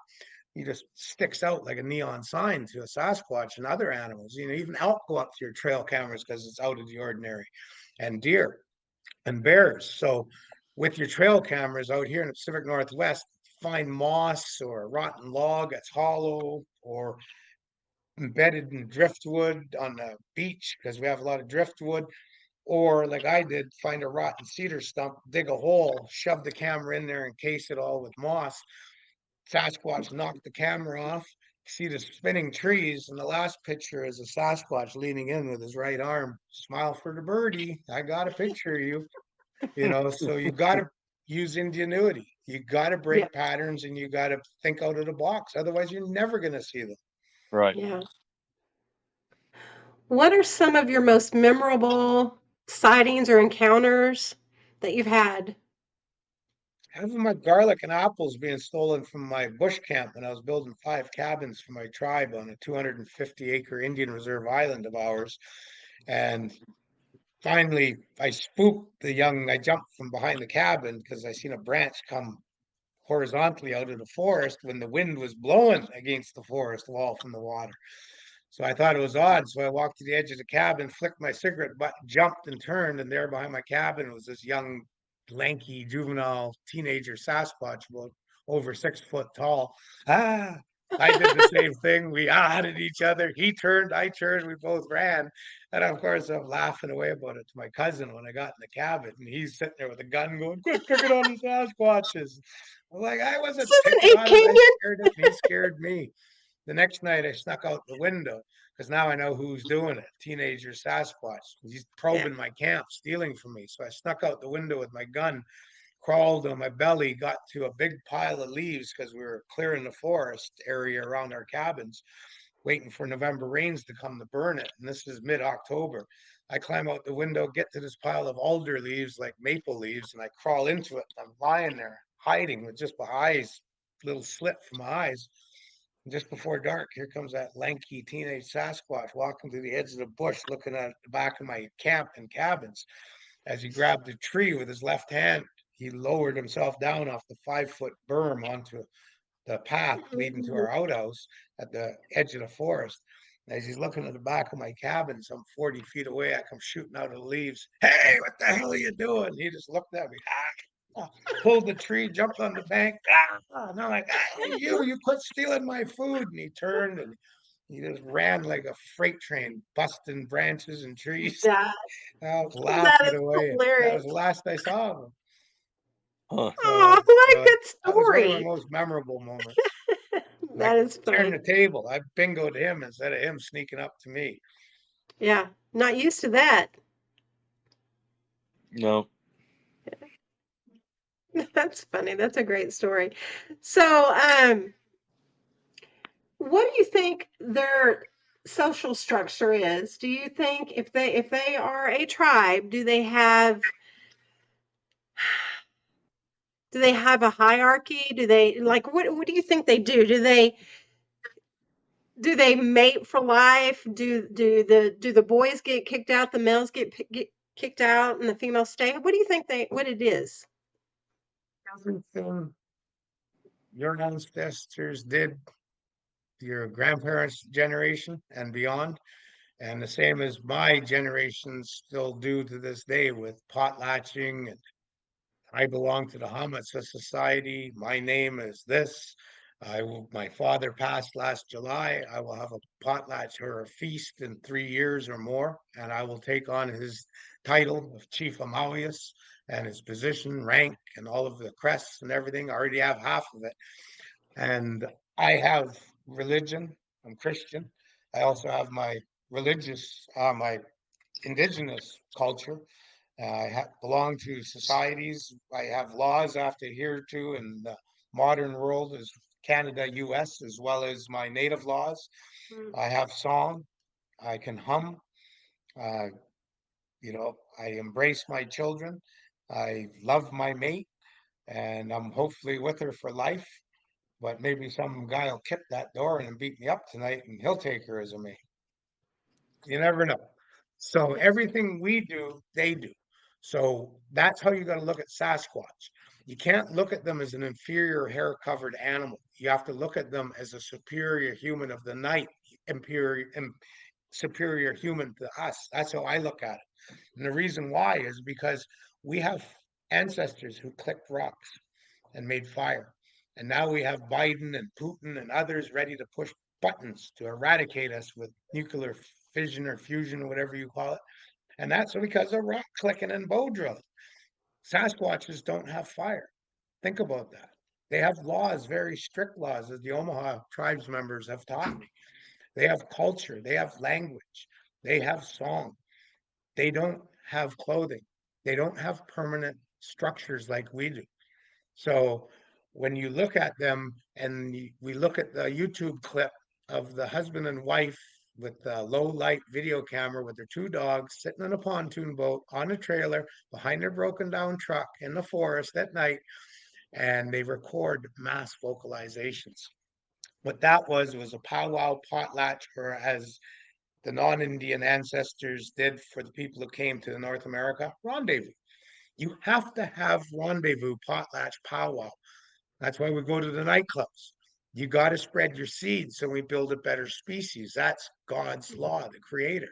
Speaker 2: he just sticks out like a neon sign to a Sasquatch and other animals. Even elk go up to your trail cameras because it's out of the ordinary, and deer and bears. So with your trail cameras out here in the Pacific Northwest, find moss or a rotten log that's hollow or embedded in driftwood on the beach because we have a lot of driftwood. Or like I did, find a rotten cedar stump, dig a hole, shove the camera in there, encase it all with moss. Sasquatch knocked the camera off. See the spinning trees, and the last picture is a Sasquatch leaning in with his right arm. Smile for the birdie. I got a picture of you. So use ingenuity. You got to
Speaker 3: Yeah.
Speaker 2: break patterns and you got to think out of the box. Otherwise, you're never going to see them.
Speaker 1: Right.
Speaker 3: Yeah. What are some of your most memorable sightings or encounters that you've had?
Speaker 2: Having my garlic and apples being stolen from my bush camp when I was building 5 cabins for my tribe on a 250-acre Indian Reserve island of ours. And finally, I spooked I jumped from behind the cabin because I seen a branch come horizontally out of the forest when the wind was blowing against the forest wall from the water. So I thought it was odd. So I walked to the edge of the cabin, flicked my cigarette butt, jumped and turned, and there behind my cabin was this young, lanky, juvenile teenager Sasquatch, about over 6 foot tall. Ah, I did the same thing. We at each other. He turned, I turned, we both ran. And of course, I'm laughing away about it to my cousin when I got in the cabin. And he's sitting there with a gun going, quit picking on the Sasquatches. I'm like, I wasn't picking
Speaker 3: It
Speaker 2: on him. I
Speaker 3: Canyon?
Speaker 2: scared him. He scared me. The next night, I snuck out the window because now I know who's doing it. Teenager Sasquatch. He's
Speaker 3: Yeah.
Speaker 2: probing my camp, stealing from me. So I snuck out the window with my gun, crawled on my belly, got to a big pile of leaves because we were clearing the forest area around our cabins, waiting for November rains to come to burn it. And this is mid-October. I climb out the window, get to this pile of alder leaves, like maple leaves, and I crawl into it. I'm lying there, hiding with just my eyes, little slit from my eyes. Just before dark, here comes that lanky teenage Sasquatch walking through the edge of the bush, looking at the back of my camp and cabins. As he grabbed a tree with his left hand, he lowered himself down off the 5 foot berm onto the path leading to our outhouse at the edge of the forest. As he's looking at the back of my cabin, some 40 feet away, I come shooting out of the leaves. Hey, what the hell are you doing? He just looked at me. Pulled the tree, jumped on the bank. And I'm like, you quit stealing my food. And he turned and he just ran like a freight train, busting branches and trees.
Speaker 3: That
Speaker 2: I was
Speaker 3: that
Speaker 2: laughing
Speaker 3: is
Speaker 2: away. That
Speaker 3: hilarious.
Speaker 2: was the last I saw of him.
Speaker 1: Huh.
Speaker 3: Oh,
Speaker 2: So,
Speaker 3: what a
Speaker 2: so
Speaker 3: good
Speaker 2: that was one of my
Speaker 3: story.
Speaker 2: most memorable moments. Like
Speaker 3: That is
Speaker 2: turn
Speaker 3: funny.
Speaker 2: the table. I bingoed him instead of him sneaking up to me.
Speaker 3: Yeah. Not used to that.
Speaker 1: No.
Speaker 3: That's funny. That's a great story. So, what do you think their social structure is? Do you think if they are a tribe, do they have a hierarchy? Do they like what do you think they do? Do they mate for life? Do the boys get kicked out, the males get kicked out, and the females stay? What do you think what it is?
Speaker 2: Everything your ancestors did, your grandparents' generation and beyond, and the same as my generation still do to this day with potlatching. And I belong to the Hamatsa Society. My name is this. My father passed last July. I will have a potlatch or a feast in 3 years or more, and I will take on his title of Chief Amalius and his position, rank, and all of the crests and everything. I already have half of it. And I have religion. I'm Christian. I also have my my indigenous culture. Belong to societies. I have laws I have to adhere to in the modern world as Canada, US, as well as my native laws.
Speaker 3: Mm.
Speaker 2: I have song. I can hum. Uh, I embrace my children. I love my mate, and I'm hopefully with her for life. But maybe some guy will kick that door and beat me up tonight, and he'll take her as a mate. You never know. So everything we do, they do. So that's how you got to look at Sasquatch. You can't look at them as an inferior hair covered animal. You have to look at them as a superior human of the night, superior human to us. That's how I look at it. And the reason why is because we have ancestors who clicked rocks and made fire. And now we have Biden and Putin and others ready to push buttons to eradicate us with nuclear fission or fusion, or whatever you call it. And that's because of rock clicking and bow drilling. Sasquatches don't have fire. Think about that. They have laws, very strict laws, as the Omaha tribes members have taught me. They have culture, they have language, they have song. They don't have clothing. They don't have permanent structures like we do. So when you look at them, and we look at the YouTube clip of the husband and wife with the low light video camera with their two dogs sitting in a pontoon boat on a trailer behind their broken down truck in the forest at night, and they record mass vocalizations. What that was a powwow potlatch, or as the non-Indian ancestors did for the people who came to North America, rendezvous. You have to have rendezvous, potlatch, powwow. That's why we go to the nightclubs. You got to spread your seeds so we build a better species. That's God's law, the creator.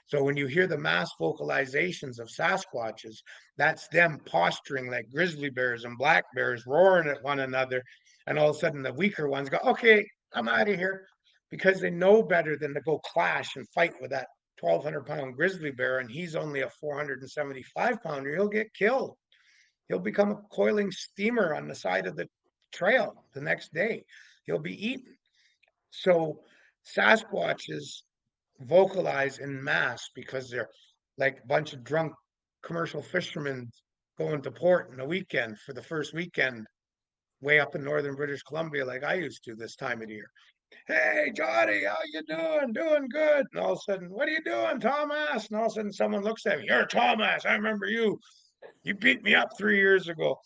Speaker 2: So when you hear the mass vocalizations of Sasquatches, that's them posturing like grizzly bears and black bears, roaring at one another. And all of a sudden, the weaker ones go, okay, I'm out of here, because they know better than to go clash and fight with that 1,200-pound grizzly bear. And he's only a 475-pounder. He'll get killed. He'll become a coiling steamer on the side of the trail the next day. He'll be eaten. So Sasquatches vocalize in mass because they're like a bunch of drunk commercial fishermen going to port in a weekend for the first weekend way up in northern British Columbia, like I used to this time of the year. Hey, Johnny, how you doing? Doing good. And all of a sudden, what are you doing, Thomas? And all of a sudden, someone looks at me. You're Thomas. I remember you. You beat me up 3 years ago.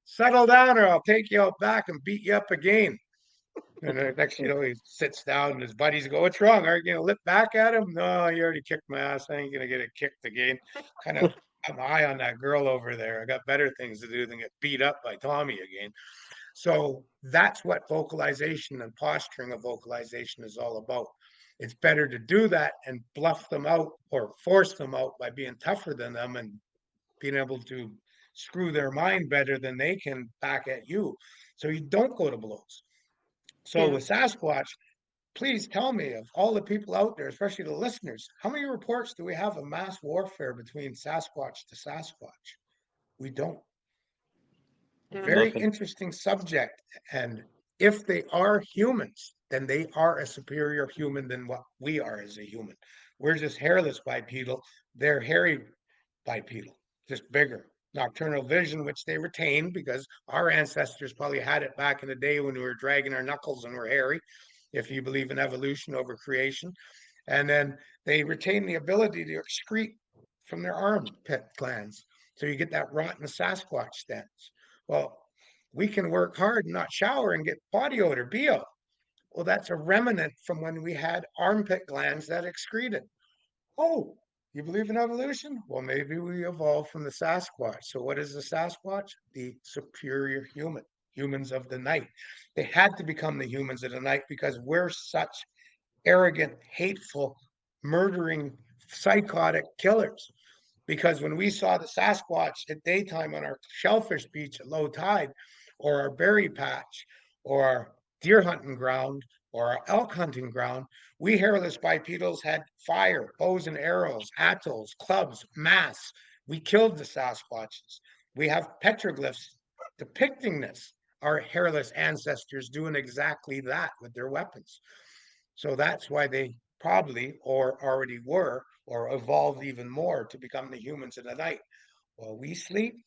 Speaker 2: Settle down, or I'll take you out back and beat you up again. And the next, he sits down, and his buddies go, "What's wrong? Aren't you gonna lip back at him?" "No, you already kicked my ass. I ain't gonna get it kicked again." Kind of, I'm high on that girl over there. I got better things to do than get beat up by Tommy again. So that's what vocalization and posturing of vocalization is all about. It's better to do that and bluff them out or force them out by being tougher than them and being able to screw their mind better than they can back at you. So you don't go to blows. So
Speaker 3: Yeah.
Speaker 2: with Sasquatch, please tell me, of all the people out there, especially the listeners, how many reports do we have of mass warfare between Sasquatch to Sasquatch? We don't.
Speaker 3: Yeah.
Speaker 2: Very
Speaker 1: Nothing.
Speaker 2: interesting subject. And if they are humans, then they are a superior human than what we are as a human. We're just hairless bipedal. They're hairy bipedal, just bigger. Nocturnal vision, which they retain because our ancestors probably had it back in the day when we were dragging our knuckles and were hairy, if you believe in evolution over creation. And then they retain the ability to excrete from their armpit glands. So you get that rotten Sasquatch stance. Well, we can work hard and not shower and get body odor, BO. Well, that's a remnant from when we had armpit glands that excreted. Oh, you believe in evolution? Well, maybe we evolved from the Sasquatch. So what is the Sasquatch? The superior human, humans of the night. They had to become the humans of the night because we're such arrogant, hateful, murdering, psychotic killers. Because when we saw the Sasquatch at daytime on our shellfish beach at low tide, or our berry patch, or our deer hunting ground, or our elk hunting ground, we hairless bipedals had fire, bows and arrows, atolls, clubs, mass. We killed the Sasquatches. We have petroglyphs depicting this. Our hairless ancestors doing exactly that with their weapons. So that's why they probably, or already were, or evolved even more to become the humans of the night. While we sleep,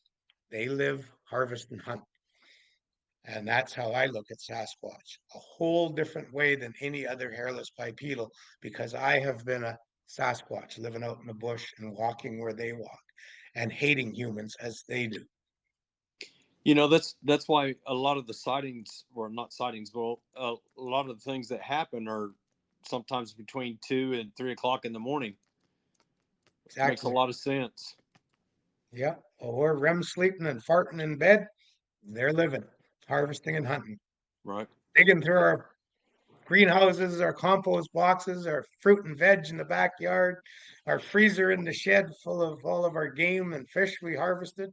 Speaker 2: they live, harvest, and hunt. And that's how I look at Sasquatch, a whole different way than any other hairless bipedal, because I have been a Sasquatch living out in the bush and walking where they walk and hating humans as they do.
Speaker 1: That's why a lot of the sightings, or not sightings, but a lot of the things that happen are sometimes between 2 and 3 o'clock in the morning.
Speaker 2: Exactly.
Speaker 1: Makes a lot of sense.
Speaker 2: Yeah. Well, we're REM sleeping and farting in bed. They're living, harvesting and hunting,
Speaker 1: Right.
Speaker 2: digging through our greenhouses, our compost boxes, our fruit and veg in the backyard, our freezer in the shed full of all of our game and fish we harvested.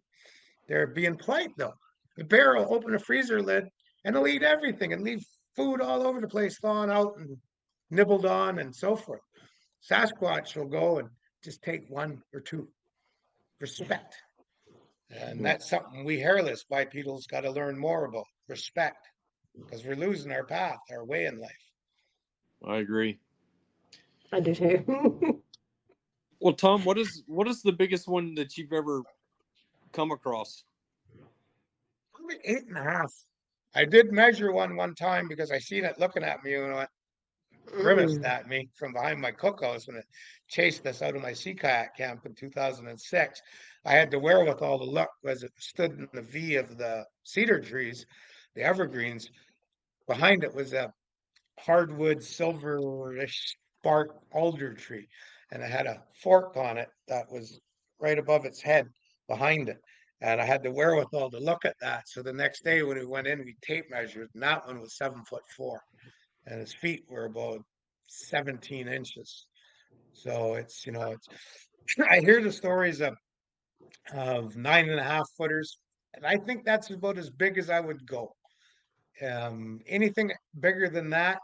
Speaker 2: They're being polite though. The bear will open a freezer lid and he'll eat everything and leave food all over the place, thawing out and nibbled on and so forth. Sasquatch will go and just take one or two. Respect. And that's something we hairless bipedals got to learn more about. Respect. Because we're losing our path, our way in life.
Speaker 1: I agree.
Speaker 3: I do too.
Speaker 1: Well, Tom, what is the biggest one that you've ever come across?
Speaker 2: Probably 8.5. I did measure one time because I seen it looking at me and it grimaced at me from behind my cookhouse when it chased us out of my sea kayak camp in 2006. I had the wherewithal to look as it stood in the V of the cedar trees, the evergreens. Behind it was a hardwood silverish bark alder tree, and it had a fork on it that was right above its head behind it. And I had the wherewithal to look at that. So the next day when we went in, we tape measured, and that one was 7'4", and his feet were about 17 inches. So it's it's. I hear the stories of 9.5 footers, and I think that's about as big as I would go. Anything bigger than that,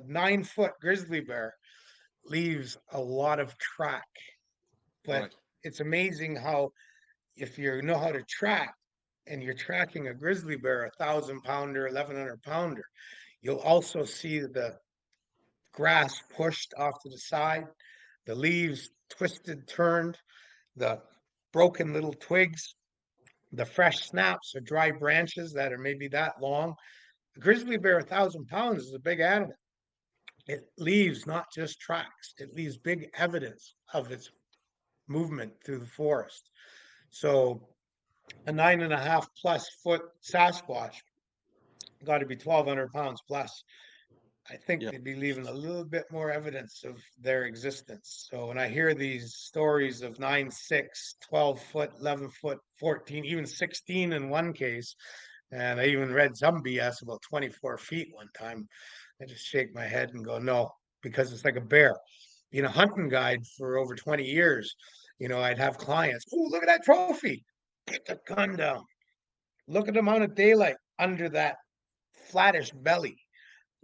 Speaker 2: 9 foot grizzly bear leaves a lot of track. But
Speaker 1: Right.
Speaker 2: it's amazing how, if you know how to track and you're tracking a grizzly bear, 1,000 pounder, 1,100 pounder, you'll also see the grass pushed off to the side, the leaves twisted, turned, the broken little twigs, the fresh snaps or dry branches that are maybe that long. A grizzly bear, 1,000 pounds, is a big animal. It leaves not just tracks, it leaves big evidence of its movement through the forest. So a 9.5+ foot Sasquatch got to be 1,200 pounds plus. I think
Speaker 1: Yeah.
Speaker 2: they'd be leaving a little bit more evidence of their existence. So when I hear these stories of 9'6", 12 foot, 11 foot, 14, even 16 in one case, and I even read some BS about 24 feet one time, I just shake my head and go, no, because it's like a bear. Being a hunting guide for over 20 years, I'd have clients, oh, look at that trophy. Get the gun down. Look at the amount of daylight under that flattish belly.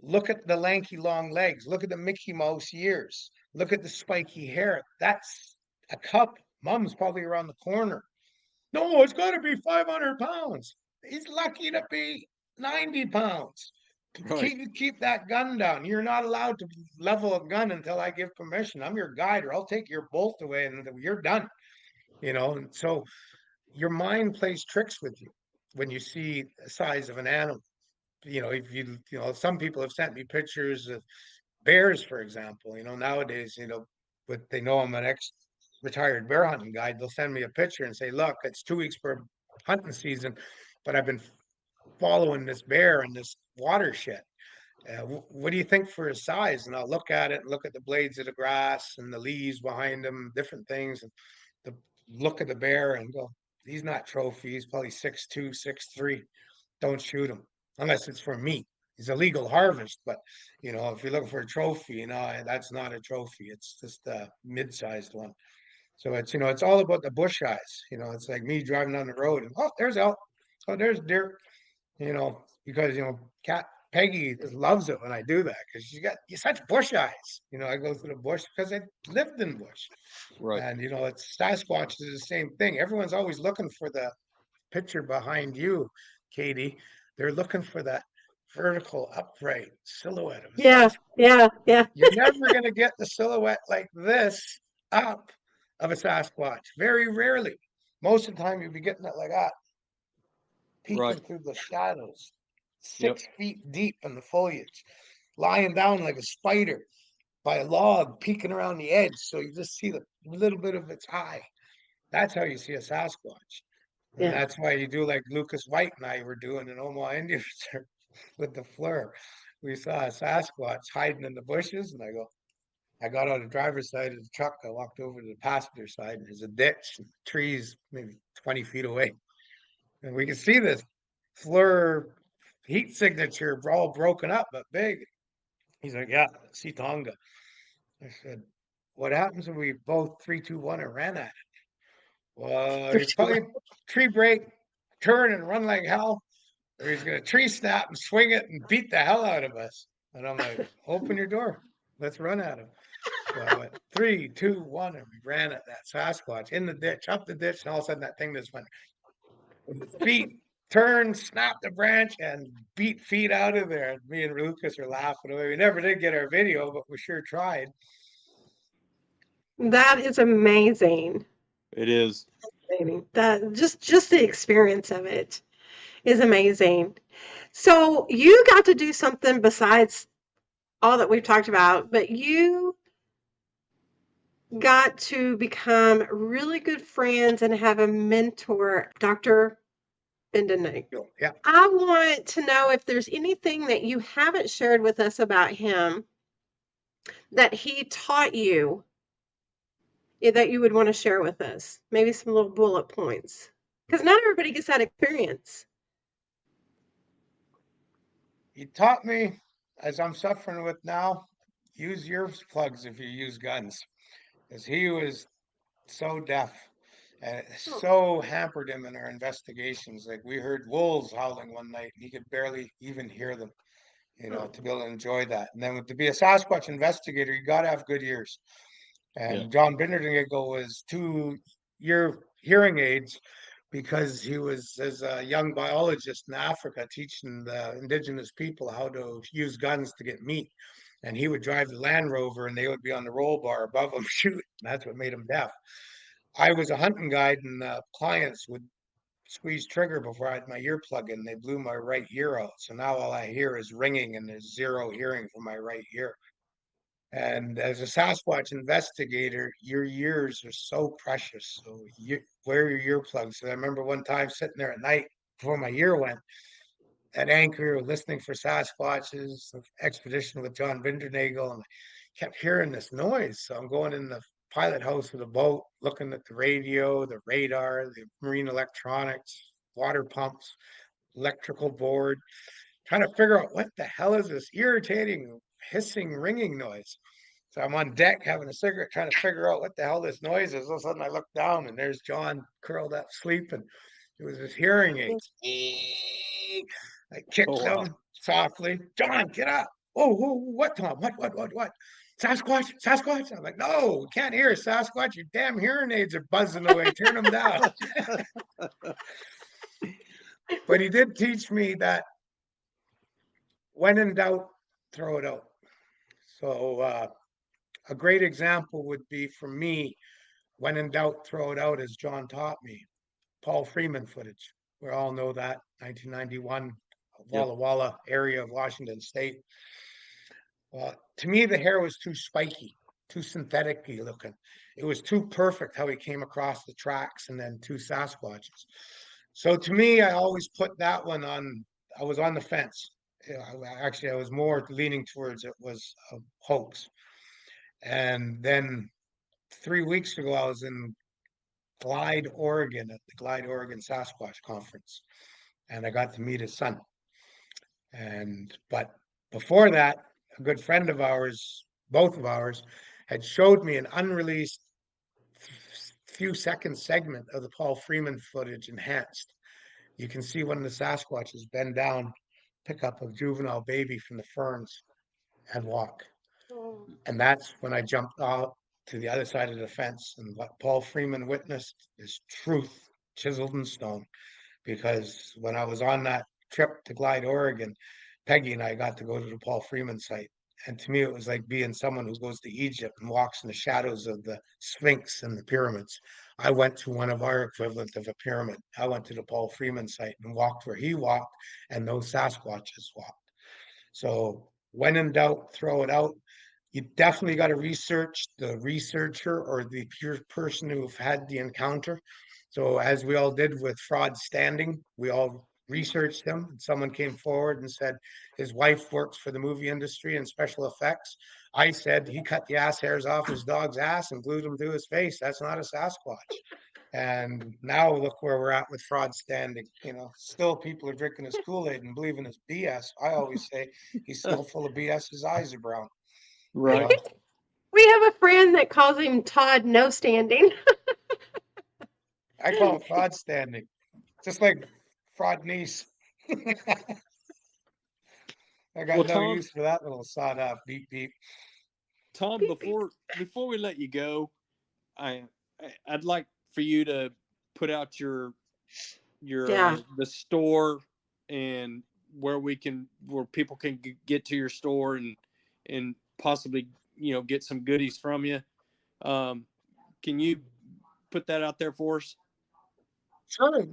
Speaker 2: Look at the lanky long legs. Look at the Mickey Mouse ears. Look at the spiky hair. That's a cup. Mom's probably around the corner. No, it's got to be 500 pounds. He's lucky to be 90 pounds.
Speaker 1: Right.
Speaker 2: Keep that gun down. You're not allowed to level a gun until I give permission. I'm your guide, or I'll take your bolt away and you're done. And so your mind plays tricks with you when you see the size of an animal. If some people have sent me pictures of bears, for example. Nowadays, but they know I'm an ex-retired bear hunting guide. They'll send me a picture and say, "Look, it's 2 weeks for hunting season, but I've been following this bear in this watershed. What do you think for his size?" And I'll look at it and look at the blades of the grass and the leaves behind him, different things, and the look of the bear and go, "He's not trophy. He's probably 6'2", 6'3". Don't shoot him unless it's for meat. He's a legal harvest, but if you're looking for a trophy, that's not a trophy. It's just a mid-sized one. So it's all about the bush eyes. It's like me driving down the road and there's elk, oh there's deer. Because Cat Peggy just loves it when I do that because you such bush eyes. I go through the bush because I lived in bush,
Speaker 1: Right.
Speaker 2: and it's Sasquatch is the same thing. Everyone's always looking for the picture behind you, Katie. They're looking for that vertical upright silhouette of a
Speaker 3: Yeah,
Speaker 2: Sasquatch.
Speaker 3: yeah.
Speaker 2: You're never going to get the silhouette like this up of a Sasquatch. Very rarely. Most of the time, you'll be getting it like that,
Speaker 1: Right.
Speaker 2: peeking through the shadows,
Speaker 1: Yep.
Speaker 2: 6 feet deep in the foliage, lying down like a spider by a log, peeking around the edge. So you just see the little bit of its eye. That's how you see a Sasquatch. And
Speaker 3: Yeah.
Speaker 2: that's why you do like Lucas White and I were doing in Omaha Indian Reserve with the FLIR. We saw a Sasquatch hiding in the bushes, and I got on the driver's side of the truck. I walked over to the passenger side, and there's a ditch, and trees maybe 20 feet away. And we can see this FLIR heat signature all broken up, but big. He's like, yeah, see Tonga. I said, what happens if we both 3, 2, 1 and ran at it? Well, he's probably tree break, turn and run like hell, or he's gonna tree snap and swing it and beat the hell out of us. And I'm like, open your door, let's run at him. So I went 3, 2, 1, and we ran at that Sasquatch in the ditch, up the ditch, and all of a sudden that thing just went feet, turn, snap the branch, and beat feet out of there. And me and Lucas are laughing away. We never did get our video, but we sure tried.
Speaker 3: That is amazing.
Speaker 1: It is.
Speaker 3: That just the experience of it. is amazing. So you got to do something besides all that we've talked about, but you got to become really good friends and have a mentor, Dr. Bindernagel.
Speaker 2: Yeah.
Speaker 3: I want to know if there's anything that you haven't shared with us about him that he taught you that you would want to share with us. Maybe some little bullet points. Because not everybody gets that experience.
Speaker 2: He taught me, as I'm suffering with now, use your plugs if you use guns. Because he was so deaf and it so hampered him in our investigations. Like we heard wolves howling one night and he could barely even hear them, to be able to enjoy that. And then to be a Sasquatch investigator, you got to have good ears. And John Bindernagel was 2-year hearing aids because he was, as a young biologist in Africa, teaching the indigenous people how to use guns to get meat. And he would drive the Land Rover and they would be on the roll bar above him shooting. That's what made him deaf. I was a hunting guide and clients would squeeze trigger before I had my earplug in. They blew my right ear out. So now all I hear is ringing and there's zero hearing from my right ear. And as a Sasquatch investigator, your ears are so precious. So you wear your earplugs. So I remember one time sitting there at night before my ear went at anchor, listening for Sasquatches, expedition with John Bindernagel, and I kept hearing this noise. So I'm going in the pilot house of the boat, looking at the radio, the radar, the marine electronics, water pumps, electrical board, trying to figure out what the hell is this irritating, hissing, ringing noise. So I'm on deck having a cigarette, trying to figure out what the hell this noise is. All of a sudden I look down and there's John curled up sleeping. It was his hearing aids. I kicked him softly. John, get up. Oh, what, Tom? What? Sasquatch? Sasquatch? I'm like, no, we can't hear Sasquatch. Your damn hearing aids are buzzing away. Turn them down. But he did teach me that when in doubt, throw it out. So a great example would be for me, when in doubt, throw it out, as John taught me. Paul Freeman footage. We all know that, 1991, Walla Walla area of Washington State. To me, the hair was too spiky, too synthetic-y looking. It was too perfect how he came across the tracks and then two Sasquatches. So to me, I always put that one on, I was on the fence. Actually, I was more leaning towards it was a hoax. And then 3 weeks ago, I was in Glide, Oregon at the Glide, Oregon Sasquatch Conference. And I got to meet his son. But before that, a good friend of ours, both of ours, had showed me an unreleased few second segment of the Paul Freeman footage enhanced. You can see one of the Sasquatches bend down, pick up a juvenile baby from the ferns and walk. And that's when I jumped out to the other side of the fence. And what Paul Freeman witnessed is truth chiseled in stone. Because when I was on that trip to Glide, Oregon, Peggy and I got to go to the Paul Freeman site. And to me, it was like being someone who goes to Egypt and walks in the shadows of the Sphinx and the pyramids. I went to one of our equivalent of a pyramid. I went to the Paul Freeman site and walked where he walked, and those Sasquatches walked. So when in doubt, throw it out. You definitely got to research the researcher or the pure person who've had the encounter. So as we all did with Fraud Standing, we all researched him. And someone came forward and said his wife works for the movie industry and special effects. I said he cut the ass hairs off his dog's ass and glued them to his face. That's not a Sasquatch. And now look where we're at with Fraud Standing. Still people are drinking his Kool-Aid and believing his BS. I always say he's still full of BS. His eyes are brown.
Speaker 1: Right.
Speaker 3: We have a friend that calls him Todd No Standing.
Speaker 2: I call it Fraud Standing, just like Fraud Niece. I got no
Speaker 1: Tom,
Speaker 2: use for that little sawed off beep beep.
Speaker 1: Tom,
Speaker 3: Beep, beep.
Speaker 1: before we let you go, I'd like for you to put out your
Speaker 3: Yeah.
Speaker 1: the store and where people can get to your store and possibly get some goodies from you. Can you put that out there for us?
Speaker 2: Sure.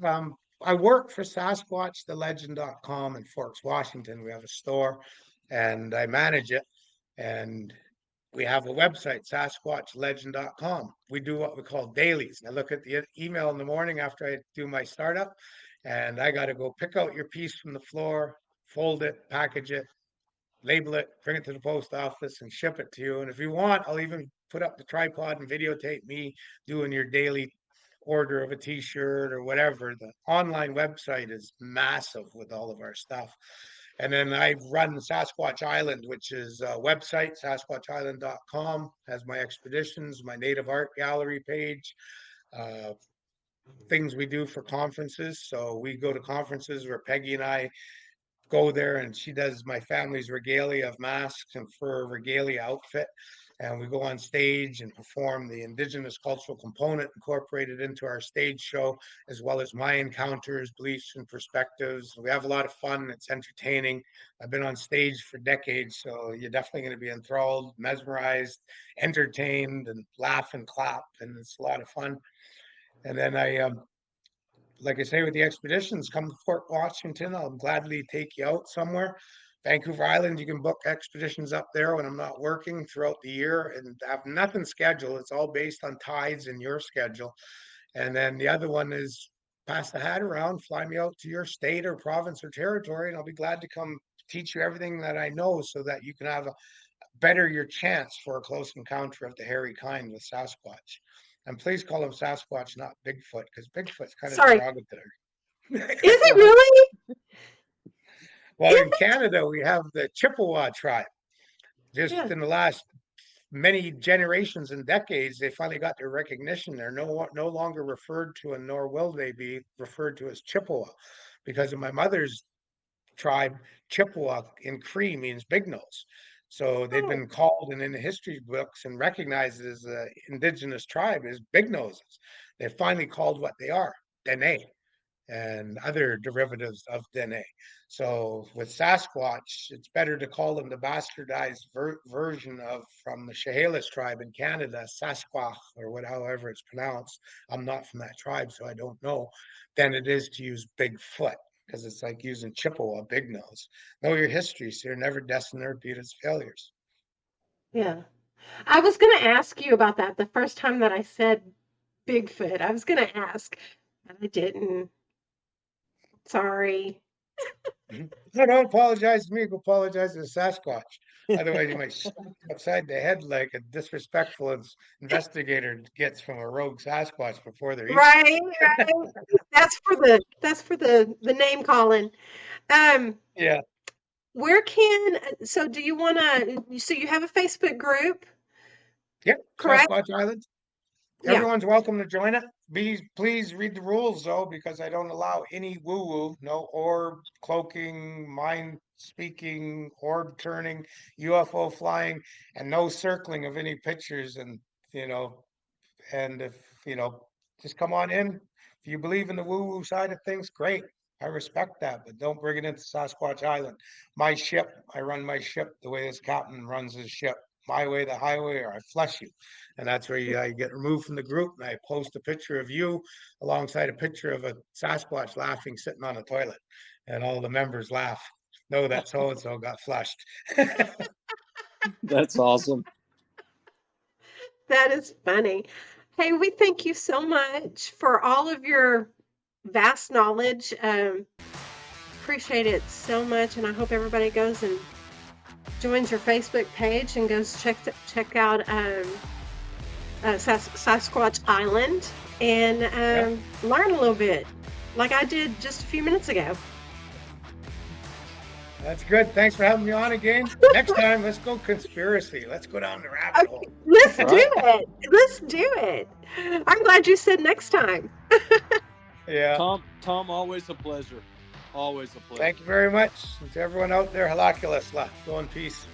Speaker 2: I work for SasquatchTheLegend.com in Forks, Washington. We have a store and I manage it. And we have a website, SasquatchLegend.com. We do what we call dailies. I look at the email in the morning after I do my startup, and I got to go pick out your piece from the floor, fold it, package it, label it, bring it to the post office, and ship it to you. And if you want, I'll even put up the tripod and videotape me doing your daily order of a t-shirt or whatever. The online website is massive with all of our stuff. And then I run Sasquatch Island, which is a website, sasquatchisland.com, has my expeditions, my native art gallery page, uh, things we do for conferences. So we go to conferences where Peggy and I go there, and she does my family's regalia of masks and fur regalia outfit. And we go on stage and perform the indigenous cultural component incorporated into our stage show, as well as my encounters, beliefs, and perspectives. We have a lot of fun. It's entertaining. I've been on stage for decades, so you're definitely going to be enthralled, mesmerized, entertained, and laugh and clap. And it's a lot of fun. And then like I say, with the expeditions, come to Fort Washington. I'll gladly take you out somewhere. Vancouver Island, you can book expeditions up there when I'm not working throughout the year and have nothing scheduled. It's all based on tides and your schedule. And then the other one is pass the hat around, fly me out to your state or province or territory, and I'll be glad to come teach you everything that I know so that you can have a better your chance for a close encounter of the hairy kind with Sasquatch. And please call him Sasquatch, not Bigfoot, because Bigfoot's kind of
Speaker 3: Sorry.
Speaker 2: derogatory.
Speaker 3: Is it really?
Speaker 2: Well,
Speaker 3: Is
Speaker 2: in Canada, we have the Chippewa tribe. Just
Speaker 3: Yeah.
Speaker 2: in the last many generations and decades, they finally got their recognition. They're no longer referred to, and nor will they be referred to as Chippewa, because of my mother's tribe. Chippewa in Cree means big nose. So they've
Speaker 3: Oh,
Speaker 2: been called and in the history books and recognized as an indigenous tribe as big noses. They're finally called what they are, Dene, and other derivatives of Dene. So with Sasquatch, it's better to call them the bastardized version of from the Chehalis tribe in Canada, Sasquatch, or however it's pronounced. I'm not from that tribe, so I don't know. Than it is to use Bigfoot, because it's like using Chippewa, big nose. Know your history, so you're never destined to repeat its failures.
Speaker 3: yeah. I was going to ask you about that the first time that I said Bigfoot. I was going to ask, and I didn't. Sorry.
Speaker 2: No, don't apologize to me. Go apologize to the Sasquatch. Otherwise, you might smack you upside the head like a disrespectful investigator gets from a rogue Sasquatch before they're eaten.
Speaker 3: Right, right. That's for the name calling. Um,
Speaker 2: Yeah.
Speaker 3: where can so do you want to so you have a Facebook group,
Speaker 2: Yep.
Speaker 3: correct?
Speaker 2: Sasquatch Island.
Speaker 3: Yeah.
Speaker 2: Everyone's welcome to join it. Please read the rules though, because I don't allow any woo-woo, no orb cloaking, mind speaking, orb turning, UFO flying, and no circling of any pictures. And you know, and if just come on in. If you believe in the woo-woo side of things, great. I respect that, but don't bring it into Sasquatch Island. My ship, I run my ship the way this captain runs his ship. My way, the highway, or I flush you. And that's where you get removed from the group. And I post a picture of you alongside a picture of a Sasquatch laughing, sitting on a toilet. And all the members laugh. No, that so-and-so got flushed.
Speaker 1: That's awesome.
Speaker 3: That is funny. Hey, we thank you so much for all of your vast knowledge. Appreciate it so much, and I hope everybody goes and joins your Facebook page and goes check out Sasquatch Island and learn a little bit, like I did just a few minutes ago.
Speaker 2: That's good. Thanks for having me on again. Next time, let's go conspiracy. Let's go down the rabbit hole.
Speaker 3: Let's
Speaker 1: All
Speaker 3: do
Speaker 1: right.
Speaker 3: it. Let's do it. I'm glad you said next time.
Speaker 2: Yeah.
Speaker 1: Tom, always a pleasure. Always a pleasure.
Speaker 2: Thank you very much. And to everyone out there, halakulasla. Go in peace.